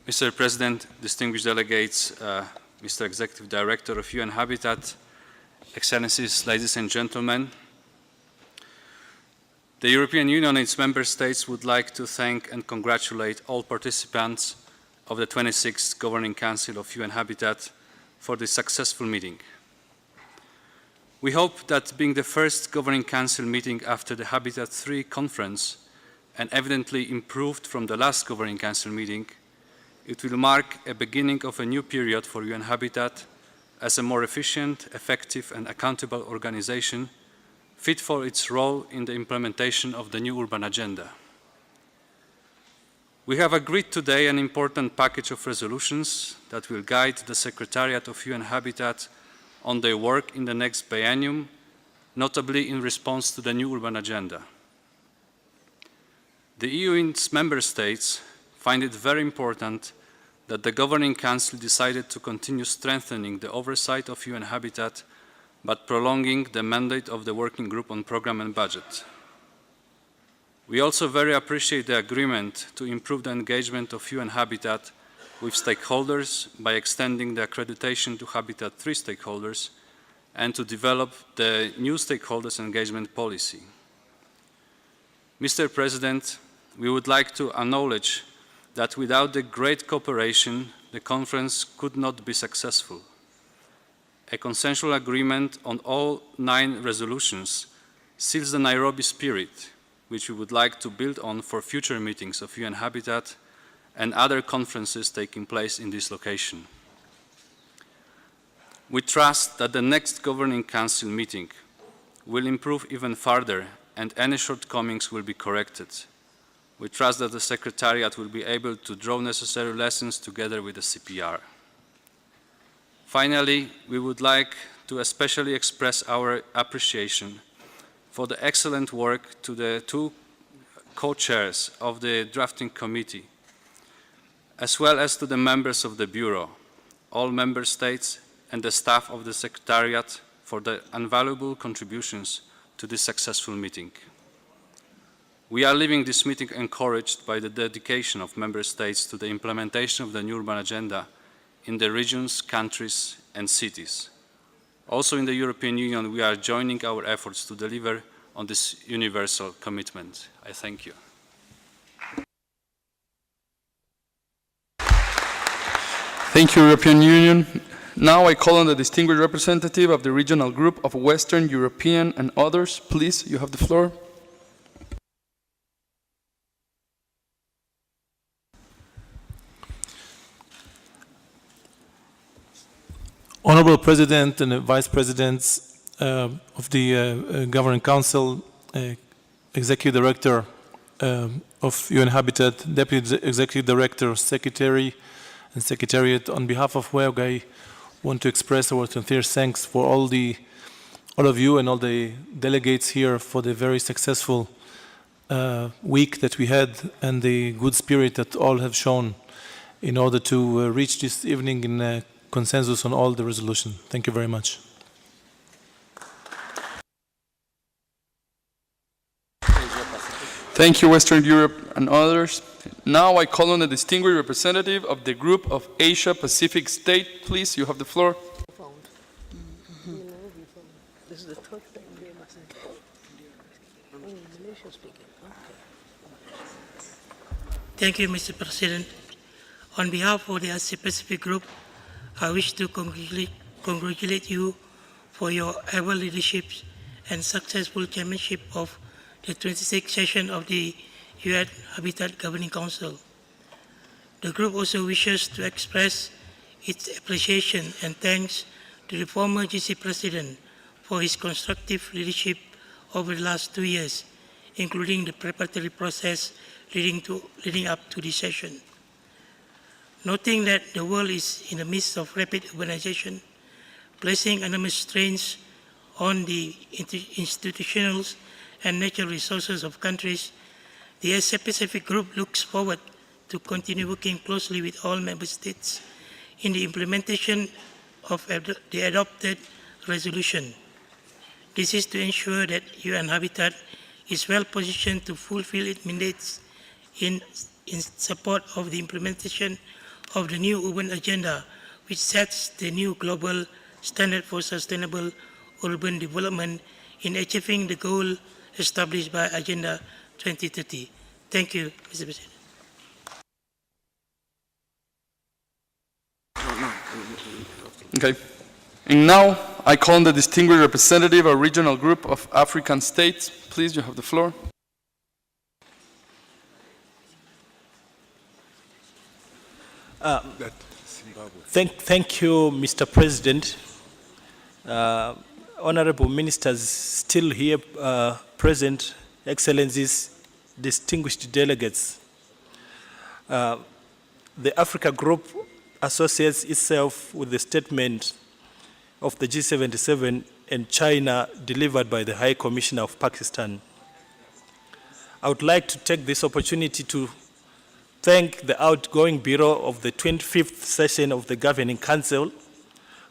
Mr. President, distinguished delegates, Mr. Executive Director of UN Habitat, Excellencies, ladies and gentlemen, the European Union and its member states would like to thank and congratulate all participants of the 26th Governing Council of UN Habitat for this successful meeting. We hope that being the first Governing Council meeting after the Habitat 3 conference and evidently improved from the last Governing Council meeting, it will mark a beginning of a new period for UN Habitat as a more efficient, effective, and accountable organization fit for its role in the implementation of the new urban agenda. We have agreed today an important package of resolutions that will guide the Secretariat of UN Habitat on their work in the next biennium, notably in response to the new urban agenda. The EU and its member states find it very important that the Governing Council decided to continue strengthening the oversight of UN Habitat, but prolonging the mandate of the Working Group on Programme and Budget. We also very appreciate the agreement to improve the engagement of UN Habitat with stakeholders by extending the accreditation to Habitat 3 stakeholders and to develop the new stakeholders engagement policy. Mr. President, we would like to acknowledge that without the great cooperation, the conference could not be successful. A consensual agreement on all 9 resolutions seals the Nairobi spirit, which we would like to build on for future meetings of UN Habitat and other conferences taking place in this location. We trust that the next Governing Council meeting will improve even further and any shortcomings will be corrected. We trust that the Secretariat will be able to draw necessary lessons together with the CPR. Finally, we would like to especially express our appreciation for the excellent work to the 2 co-chairs of the drafting committee, as well as to the members of the Bureau, all member states, and the staff of the Secretariat for their invaluable contributions to this successful meeting. We are leaving this meeting encouraged by the dedication of member states to the implementation of the new urban agenda in the regions, countries, and cities. Also in the European Union, we are joining our efforts to deliver on this universal commitment. I thank you. Thank you, European Union. Now I call on the distinguished representative of the regional group of Western European and others. Please, you have the floor. Honorable President and Vice Presidents of the Governing Council, Executive Director of UN Habitat, Deputy Executive Director, Secretary, and Secretariat, on behalf of WEOG, I want to express our sincere thanks for all of you and all the delegates here for the very successful week that we had and the good spirit that all have shown in order to reach this evening in consensus on all the resolution. Thank you very much. Thank you, Western Europe and others. Now I call on the distinguished representative of the group of Asia Pacific State. Please, you have the floor. This is the third time we are Malaysia speaking. Thank you, Mr. President. On behalf of the Asia Pacific Group, I wish to congratulate you for your able leadership and successful chairmanship of the 26th session of the UN Habitat Governing Council. The group also wishes to express its appreciation and thanks to the former GC President for his constructive leadership over the last 2 years, including the preparatory process leading up to this session. Noting that the world is in the midst of rapid urbanization, placing enormous strains on the institutional and natural resources of countries, the Asia Pacific Group looks forward to continue working closely with all member states in the implementation of the adopted resolution. This is to ensure that UN Habitat is well positioned to fulfill its mandates in support of the implementation of the new urban agenda, which sets the new global standard for sustainable urban development in achieving the goal established by Agenda 2030. Thank you, Mr. President. Okay. And now I call on the distinguished representative of regional group of African states. Please, you have the floor. Thank you, Mr. President. honorable ministers still here present, excellencies, distinguished delegates. The Africa Group associates itself with the statement of the G77 and China delivered by the High Commissioner of Pakistan. I would like to take this opportunity to thank the outgoing Bureau of the 25th session of the Governing Council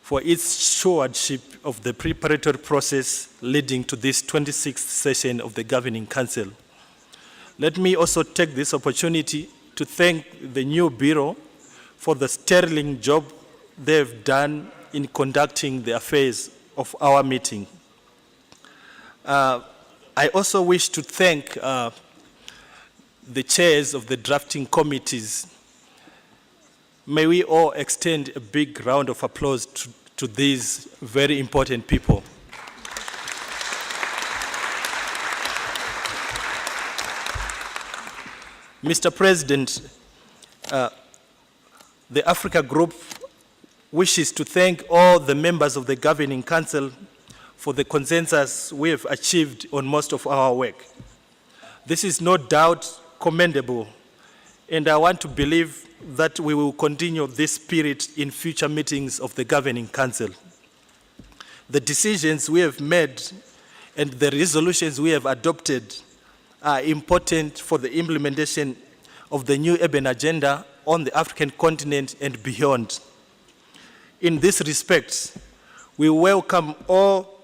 for its stewardship of the preparatory process leading to this 26th session of the Governing Council. Let me also take this opportunity to thank the new Bureau for the sterling job they've done in conducting the affairs of our meeting. I also wish to thank the chairs of the drafting committees. May we all extend a big round of applause to these very important people. Mr. President, the Africa Group wishes to thank all the members of the Governing Council for the consensus we have achieved on most of our work. This is no doubt commendable, and I want to believe that we will continue this spirit in future meetings of the Governing Council. The decisions we have made and the resolutions we have adopted are important for the implementation of the new urban agenda on the African continent and beyond. In this respect, we welcome all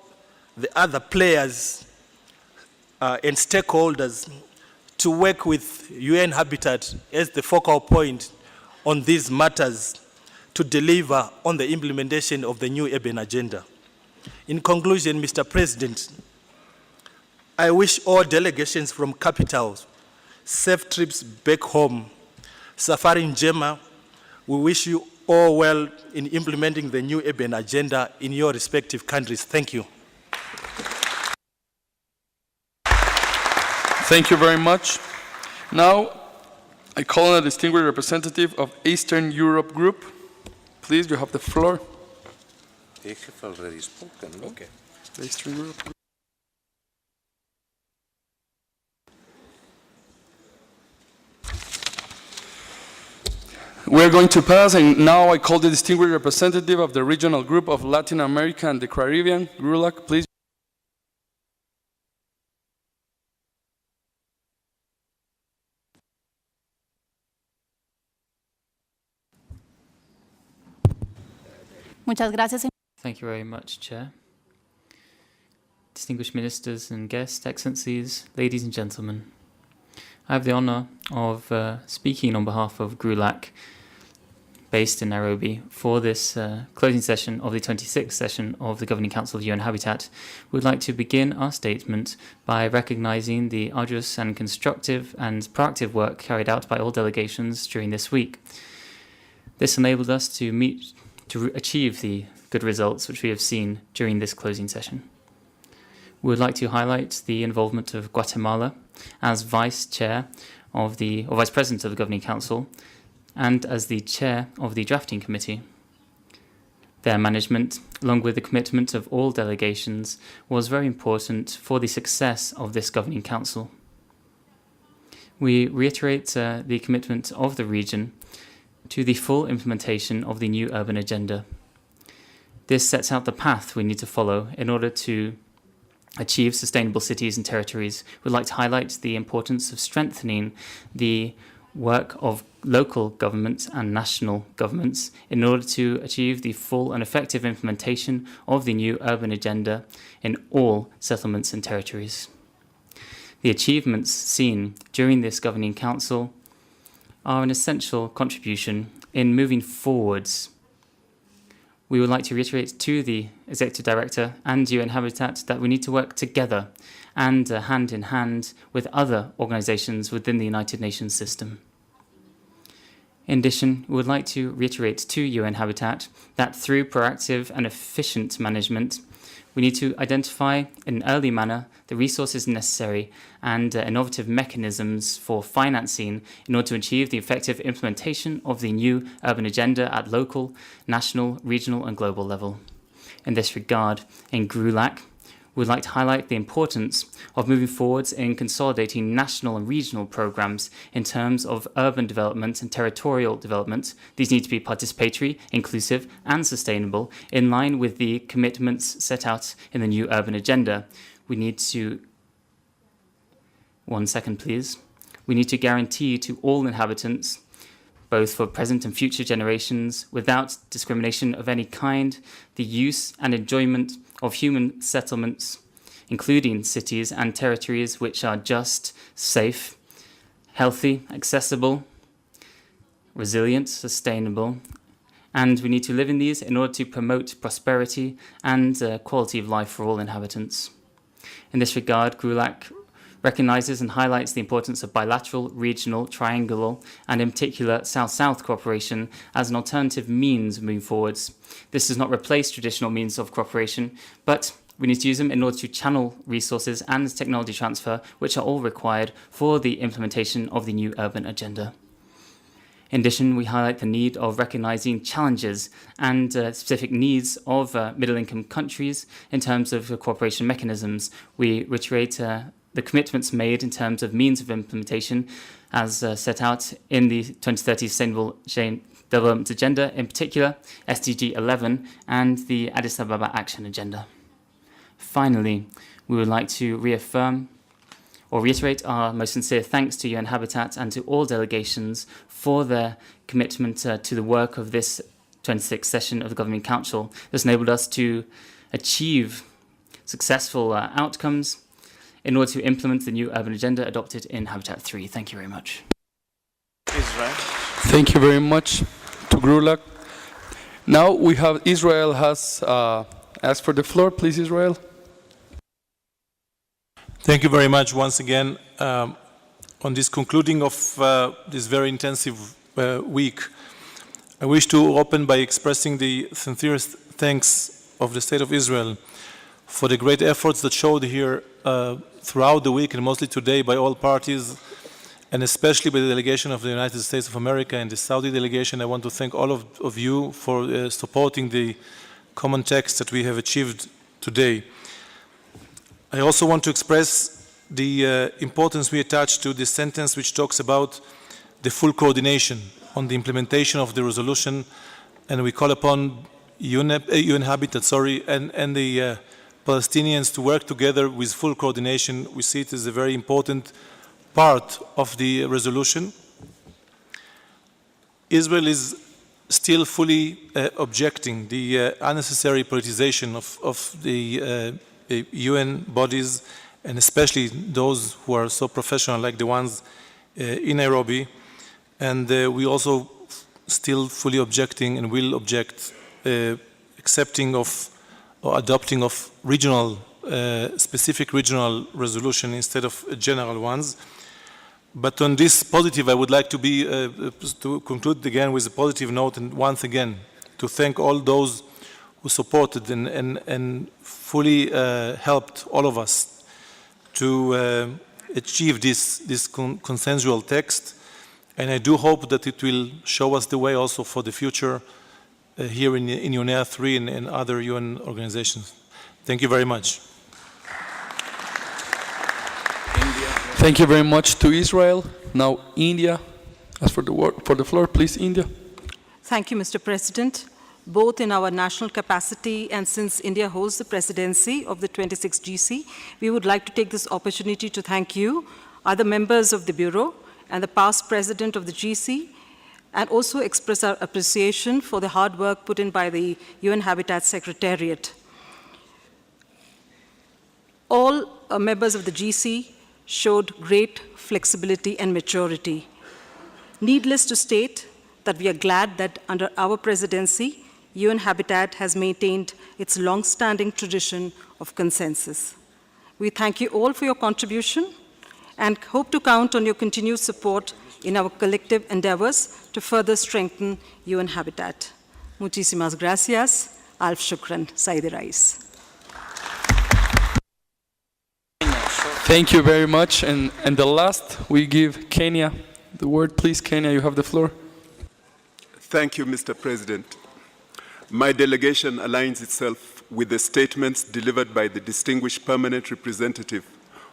the other players and stakeholders to work with UN Habitat as the focal point on these matters to deliver on the implementation of the new urban agenda. In conclusion, Mr. President, I wish all delegations from capitals safe trips back home. Safari Njema, we wish you all well in implementing the new urban agenda in your respective countries. Thank you. Thank you very much. Now, I call on a distinguished representative of Eastern Europe Group. Please, you have the floor. They have already spoken, no? Okay. Eastern Europe Group. We're going to pass, and now I call the distinguished representative of the Regional Group of Latin America and the Caribbean, GRULAC, please. Muchas gracias. Thank you very much, Chair. Distinguished ministers and guests, excellencies, ladies and gentlemen. I have the honor of speaking on behalf of GRULAC, based in Nairobi, for this closing session of the 26th session of the Governing Council of UN Habitat. We'd like to begin our statement by recognizing the arduous and constructive and proactive work carried out by all delegations during this week. This enabled us to achieve the good results which we have seen during this closing session. We would like to highlight the involvement of Guatemala as Vice President of the Governing Council and as the Chair of the Drafting Committee. Their management, along with the commitment of all delegations, was very important for the success of this Governing Council. We reiterate the commitment of the region to the full implementation of the new urban agenda. This sets out the path we need to follow in order to achieve sustainable cities and territories. We'd like to highlight the importance of strengthening the work of local governments and national governments in order to achieve the full and effective implementation of the new urban agenda in all settlements and territories. The achievements seen during this Governing Council are an essential contribution in moving forwards. We would like to reiterate to the Executive Director and UN Habitat that we need to work together and hand in hand with other organizations within the United Nations system. In addition, we would like to reiterate to UN Habitat that through proactive and efficient management, we need to identify in an early manner the resources necessary and innovative mechanisms for financing in order to achieve the effective implementation of the new urban agenda at local, national, regional and global level. In this regard, in GRULAC, we'd like to highlight the importance of moving forwards in consolidating national and regional programs in terms of urban development and territorial development. These need to be participatory, inclusive, and sustainable, in line with the commitments set out in the new urban agenda. We need to... 1 second, please. We need to guarantee to all inhabitants, both for present and future generations, without discrimination of any kind, the use and enjoyment of human settlements, including cities and territories which are just, safe, healthy, accessible, resilient, sustainable, and we need to live in these in order to promote prosperity and quality of life for all inhabitants. In this regard, GRULAC recognises and highlights the importance of bilateral, regional, triangular, and in particular South-South cooperation as an alternative means of moving forwards. This does not replace traditional means of cooperation, but we need to use them in order to channel resources and technology transfer, which are all required for the implementation of the new urban agenda. In addition, we highlight the need of recognising challenges and specific needs of middle-income countries in terms of cooperation mechanisms. We reiterate the commitments made in terms of means of implementation as set out in the 2030 Sustainable Development Agenda, in particular SDG 11 and the Addis Ababa Action Agenda. Finally, we would like to reiterate our most sincere thanks to UN Habitat and to all delegations for their commitment to the work of this 26th session of the Governing Council. This enabled us to achieve successful outcomes in order to implement the new urban agenda adopted in Habitat 3. Thank you very much. Israel. Thank you very much to GRULAC. Now we have Israel has asked for the floor. Please, Israel. Thank you very much once again. On this concluding of this very intensive week, I wish to open by expressing the sincerest thanks of the State of Israel for the great efforts that showed here throughout the week and mostly today by all parties, and especially by the delegation of the United States of America and the Saudi delegation. I want to thank all of you for supporting the common text that we have achieved today. I also want to express the importance we attach to this sentence which talks about the full coordination on the implementation of the resolution, and we call upon UN Habitat and the Palestinians to work together with full coordination. We see it as a very important part of the resolution. Israel is still fully objecting the unnecessary politicization of the UN bodies, and especially those who are so professional like the ones in Nairobi. And we also still fully objecting and will object accepting of or adopting of regional, specific regional resolution instead of general ones. But on this positive, I would like to conclude again with a positive note, and once again to thank all those who supported and fully helped all of us to achieve this consensual text. And I do hope that it will show us the way also for the future here in UNEA 3 and other UN organizations. Thank you very much. Thank you very much to Israel. Now India, ask for the floor, please, India. Thank you, Mr. President. Both in our national capacity and since India holds the presidency of the 26th GC, we would like to take this opportunity to thank you, other members of the Bureau, and the past president of the GC, and also express our appreciation for the hard work put in by the UN Habitat Secretariat. All members of the GC showed great flexibility and maturity. Needless to state that we are glad that under our presidency, UN Habitat has maintained its long-standing tradition of consensus. We thank you all for your contribution and hope to count on your continued support in our collective endeavors to further strengthen UN Habitat. Muchísimas gracias. Alf shukran. Saidi Rais. Thank you very much. And the last, we give Kenya the word. Please, Kenya, you have the floor. Thank you, Mr. President. My delegation aligns itself with the statements delivered by the distinguished permanent representative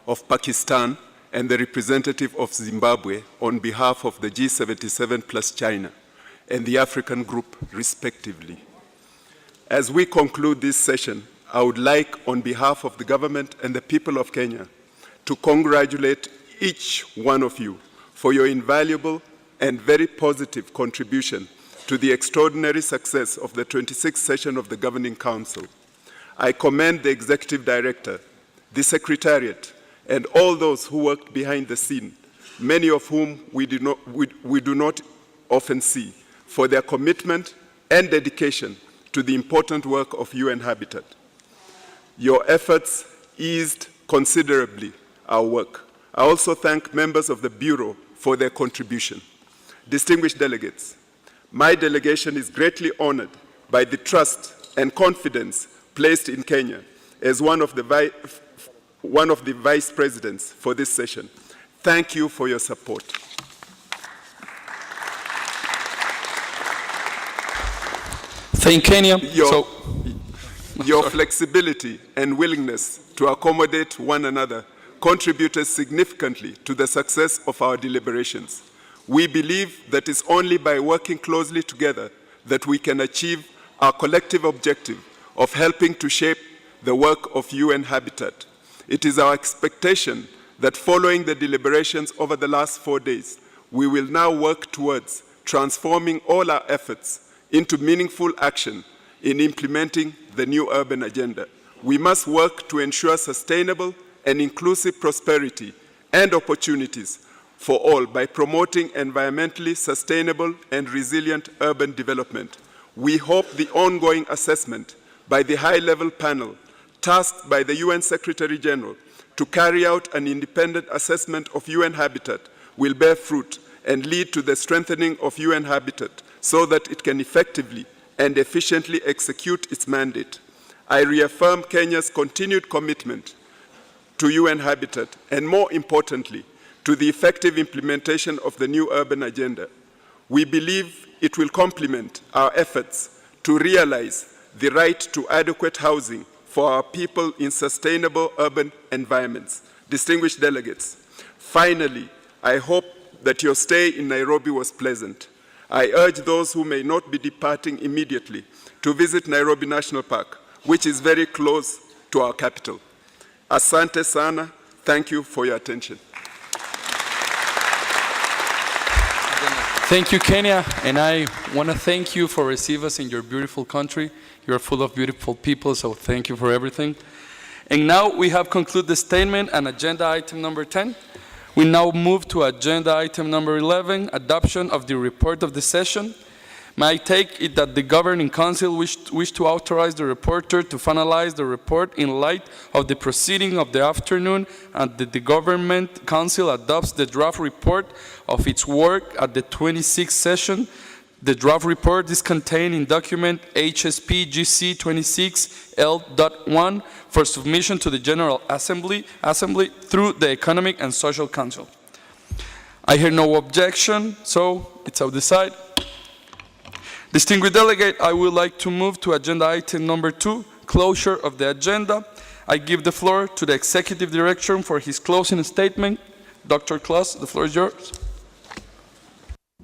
of Pakistan and the representative of Zimbabwe on behalf of the G77 plus China and the African group, respectively. As we conclude this session, I would like, on behalf of the government and the people of Kenya, to congratulate each one of you for your invaluable and very positive contribution to the extraordinary success of the 26th session of the Governing Council. I commend the Executive Director, the Secretariat, and all those who worked behind the scene, many of whom we do not often see, for their commitment and dedication to the important work of UN Habitat. Your efforts eased considerably our work. I also thank members of the Bureau for their contribution. Distinguished delegates, my delegation is greatly honored by the trust and confidence placed in Kenya as one of the vice presidents for this session. Thank you for your support. Thank Kenya. Your flexibility and willingness to accommodate one another contributed significantly to the success of our deliberations. We believe that it's only by working closely together that we can achieve our collective objective of helping to shape the work of UN Habitat. It is our expectation that following the deliberations over the last 4 days, we will now work towards transforming all our efforts into meaningful action in implementing the new urban agenda. We must work to ensure sustainable and inclusive prosperity and opportunities for all by promoting environmentally sustainable and resilient urban development. We hope the ongoing assessment by the high-level panel tasked by the UN Secretary General to carry out an independent assessment of UN Habitat will bear fruit and lead to the strengthening of UN Habitat so that it can effectively and efficiently execute its mandate. I reaffirm Kenya's continued commitment to UN Habitat and, more importantly, to the effective implementation of the new urban agenda. We believe it will complement our efforts to realize the right to adequate housing for our people in sustainable urban environments. Distinguished delegates, finally, I hope that your stay in Nairobi was pleasant. I urge those who may not be departing immediately to visit Nairobi National Park, which is very close to our capital. Asante sana. Thank you for your attention. Thank you, Kenya, and I want to thank you for receiving us in your beautiful country. You're full of beautiful people, so thank you for everything. And now we have concluded the statement and agenda item number 10. We now move to agenda item number 11, adoption of the report of the session. May I take it that the Governing Council wish to authorize the reporter to finalize the report in light of the proceeding of the afternoon, and that the Government Council adopts the draft report of its work at the 26th session. The draft report is contained in document HSP GC 26L.1 for submission to the General Assembly through the Economic and Social Council. I hear no objection, so it's out the side. Distinguished delegate, I would like to move to agenda item number 2, closure of the agenda. I give the floor to the Executive Director for his closing statement. Dr. Klaus, the floor is yours.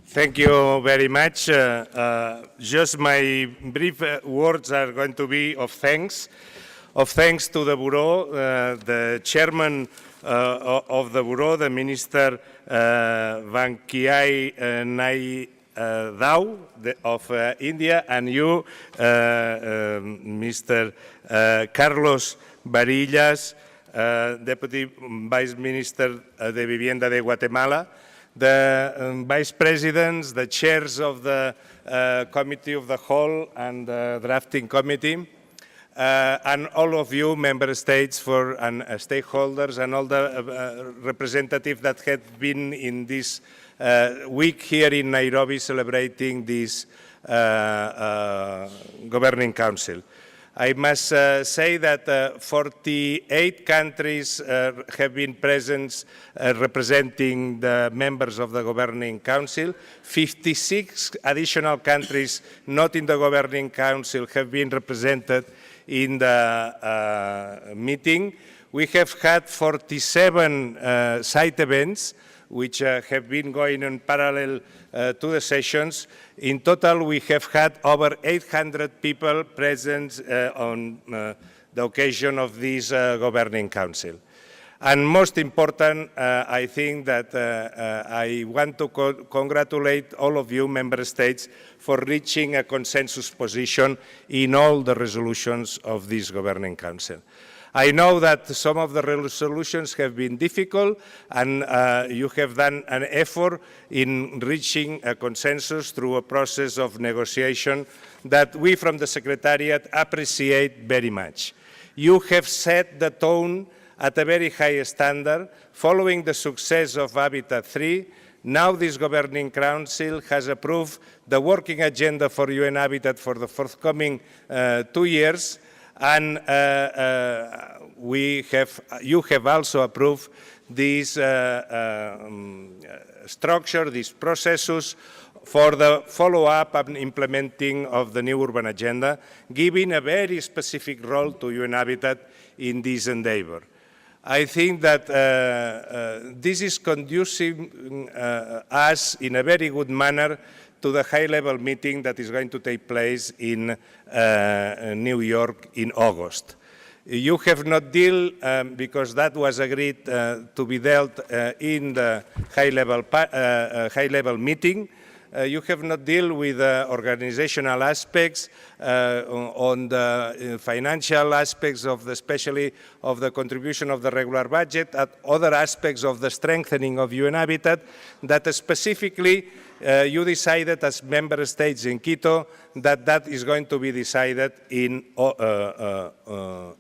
Thank you very much. Just my brief words are going to be of thanks to the Bureau, the Chairman of the Bureau, the Minister Van Kiai Nai Dao of India, and you, Mr. Carlos Varillas, Deputy Vice Minister de Vivienda de Guatemala, the Vice Presidents, the Chairs of the Committee of the Whole and the Drafting Committee, and all of you, Member States and stakeholders, and all the representatives that have been in this week here in Nairobi celebrating this Governing Council. I must say that 48 countries have been present representing the members of the Governing Council. 56 additional countries not in the Governing Council have been represented in the meeting. We have had 47 side events, which have been going in parallel to the sessions. In total, we have had over 800 people present on the occasion of this Governing Council. And most important, I think that I want to congratulate all of you, Member States, for reaching a consensus position in all the resolutions of this Governing Council. I know that some of the resolutions have been difficult, and you have done an effort in reaching a consensus through a process of negotiation that we from the Secretariat appreciate very much. You have set the tone at a very high standard. Following the success of Habitat 3, now this Governing Council has approved the working agenda for UN Habitat for the forthcoming 2 years, and you have also approved this structure, these processes for the follow-up and implementing of the new urban agenda, giving a very specific role to UN Habitat in this endeavor. I think that this is conducing us in a very good manner to the high-level meeting that is going to take place in New York in August. You have not dealt, because that was agreed to be dealt in the high-level meeting, you have not dealt with organizational aspects, on the financial aspects of especially of the contribution of the regular budget, and other aspects of the strengthening of UN Habitat that specifically you decided as member states in Quito that is going to be decided in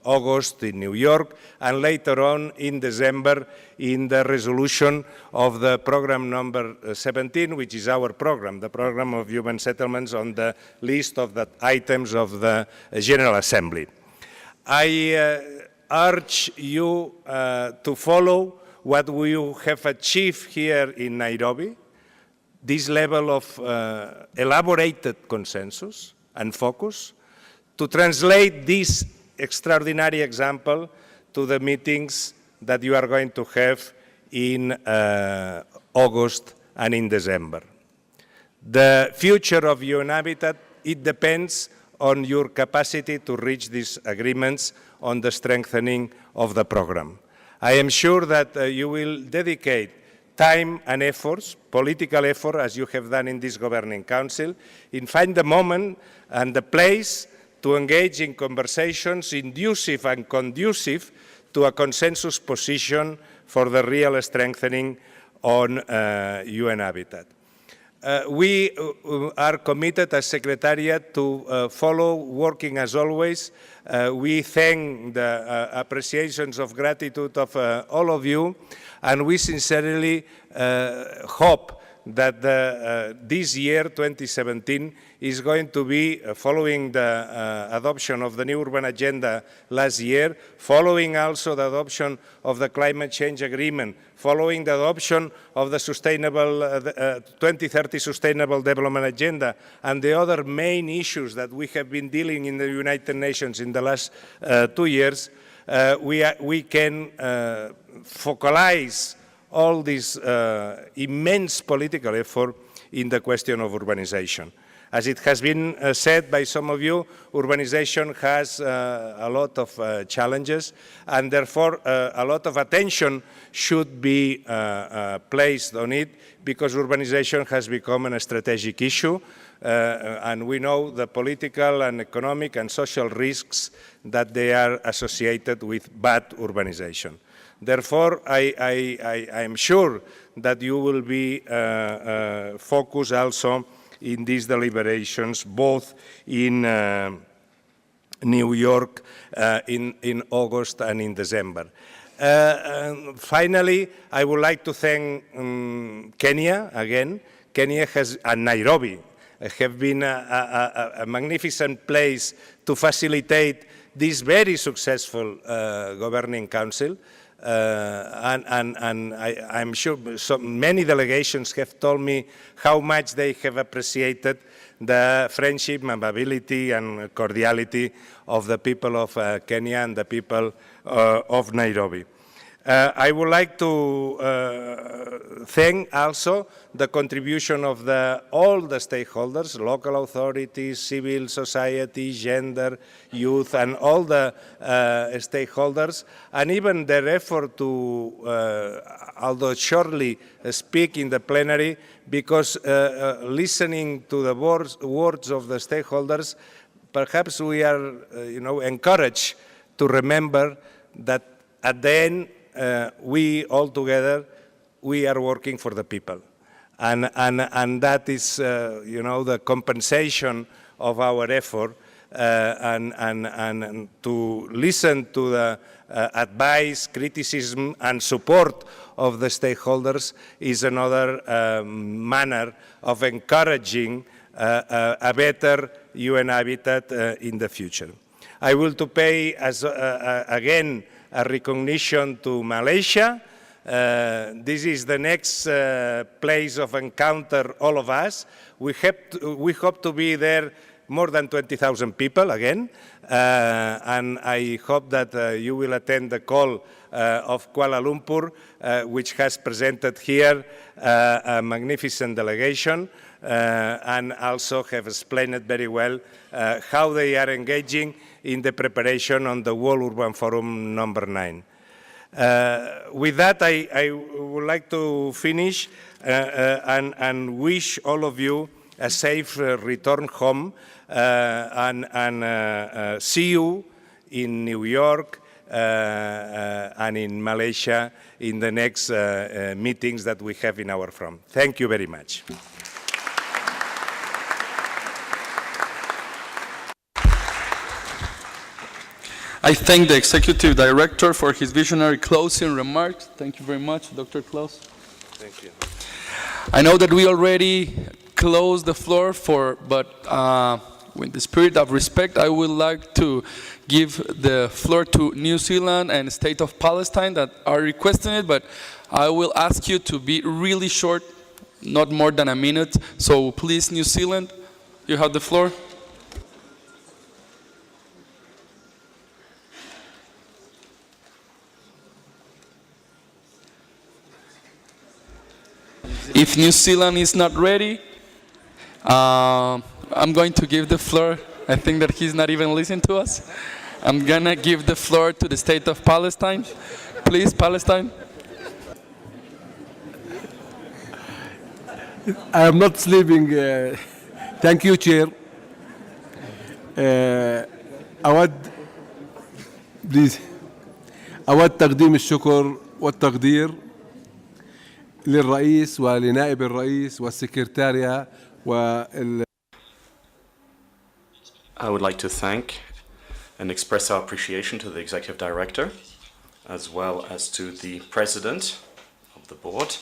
August in New York, and later on in December in the resolution of the program number 17, which is our program, the program of human settlements on the list of the items of the General Assembly. I urge you to follow what we have achieved here in Nairobi, this level of elaborated consensus and focus, to translate this extraordinary example to the meetings that you are going to have in August and in December. The future of UN Habitat, it depends on your capacity to reach these agreements on the strengthening of the program. I am sure that you will dedicate time and efforts, political effort, as you have done in this Governing Council, in find the moment and the place to engage in conversations conducive and conducive to a consensus position for the real strengthening on UN Habitat. We are committed as Secretariat to follow working as always. We thank the appreciations of gratitude of all of you, and we sincerely hope that this year, 2017, is going to be, following the adoption of the new urban agenda last year, following also the adoption of the climate change agreement, following the adoption of the 2030 Sustainable Development Agenda, and the other main issues that we have been dealing in the United Nations in the last 2 years, we can focalize all this immense political effort in the question of urbanization. As it has been said by some of you, urbanization has a lot of challenges, and therefore a lot of attention should be placed on it, because urbanization has become a strategic issue, and we know the political and economic and social risks that they are associated with bad urbanization. Therefore, I am sure that you will be focused also in these deliberations, both in New York in August and in December. Finally, I would like to thank Kenya again. Kenya and Nairobi have been a magnificent place to facilitate this very successful Governing Council. And I'm sure many delegations have told me how much they have appreciated the friendship, amability, and cordiality of the people of Kenya and the people of Nairobi. I would like to thank also the contribution of all the stakeholders, local authorities, civil society, gender, youth, and all the stakeholders, and even their effort to, although shortly, speak in the plenary, because listening to the words of the stakeholders, perhaps we are encouraged to remember that at the end, we all together, we are working for the people. And that is, the compensation of our effort and to listen to the advice, criticism, and support of the stakeholders is another manner of encouraging a better UN habitat in the future. I will to pay, again, a recognition to Malaysia. This is the next place of encounter, all of us. We hope to be there more than 20,000 people again, and I hope that you will attend the call of Kuala Lumpur, which has presented here a magnificent delegation, and also have explained it very well how they are engaging in the preparation on the World Urban Forum number 9. With that, I would like to finish and wish all of you a safe return home and see you in New York and in Malaysia in the next meetings that we have in our firm. Thank you very much. I thank the Executive Director for his visionary closing remarks. Thank you very much, Dr. Klaus. Thank you. I know that we already closed the floor but with the spirit of respect, I would like to give the floor to New Zealand and State of Palestine that are requesting it, but I will ask you to be really short, not more than a minute. So please, New Zealand, you have the floor. If New Zealand is not ready, I'm going to give the floor. I think that he's not even listening to us. I'm going to give the floor to the State of Palestine. Please, Palestine. I am not sleeping. Thank you, Chair. أود تقديم الشكر والتقدير للرئيس ولنائب الرئيس والسكرتارية وال I would like to thank and express our appreciation to the Executive Director, as well as to the President of the Board.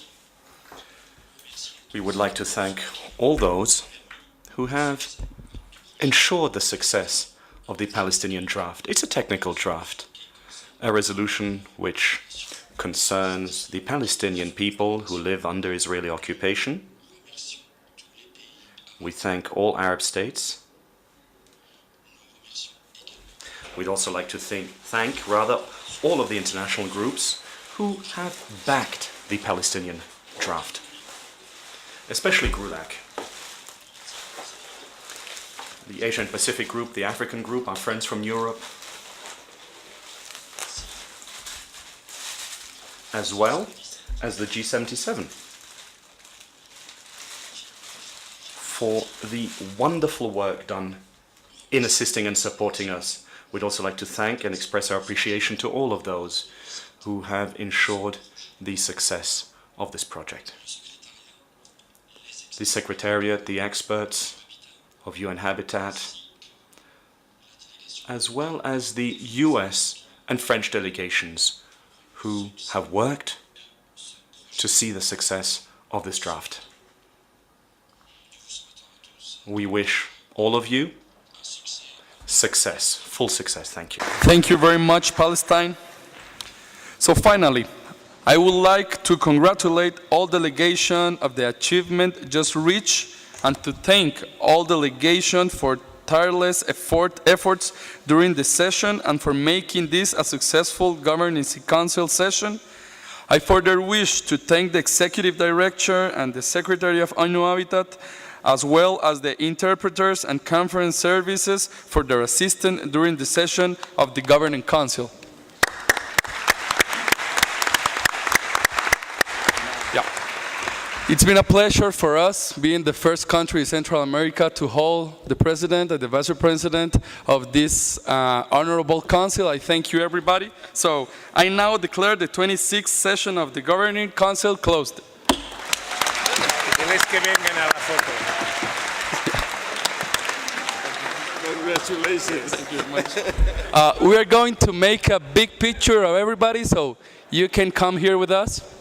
We would like to thank all those who have ensured the success of the Palestinian draft. It's a technical draft, a resolution which concerns the Palestinian people who live under Israeli occupation. We thank all Arab states. We'd also like to thank all of the international groups who have backed the Palestinian draft, especially GRULAC, the Asia and Pacific group, the African group, our friends from Europe, as well as the G77, for the wonderful work done in assisting and supporting us. We'd also like to thank and express our appreciation to all of those who have ensured the success of this project. The Secretariat, the experts of UN Habitat, as well as the US and French delegations who have worked to see the success of this draft. We wish all of you success, full success. Thank you. Thank you very much, Palestine. So finally, I would like to congratulate all delegation of the achievement just reached and to thank all delegation for tireless efforts during the session and for making this a successful Governing Council session. I further wish to thank the Executive Director and the Secretary of UNO Habitat, as well as the interpreters and conference services for their assistance during the session of the Governing Council. It's been a pleasure for us, being the first country in Central America to hold the President and the Vice President of this Honorable Council. I thank you, everybody. So I now declare the 26th session of the Governing Council closed. Congratulations. Thank you very much. We are going to make a big picture of everybody, so you can come here with us.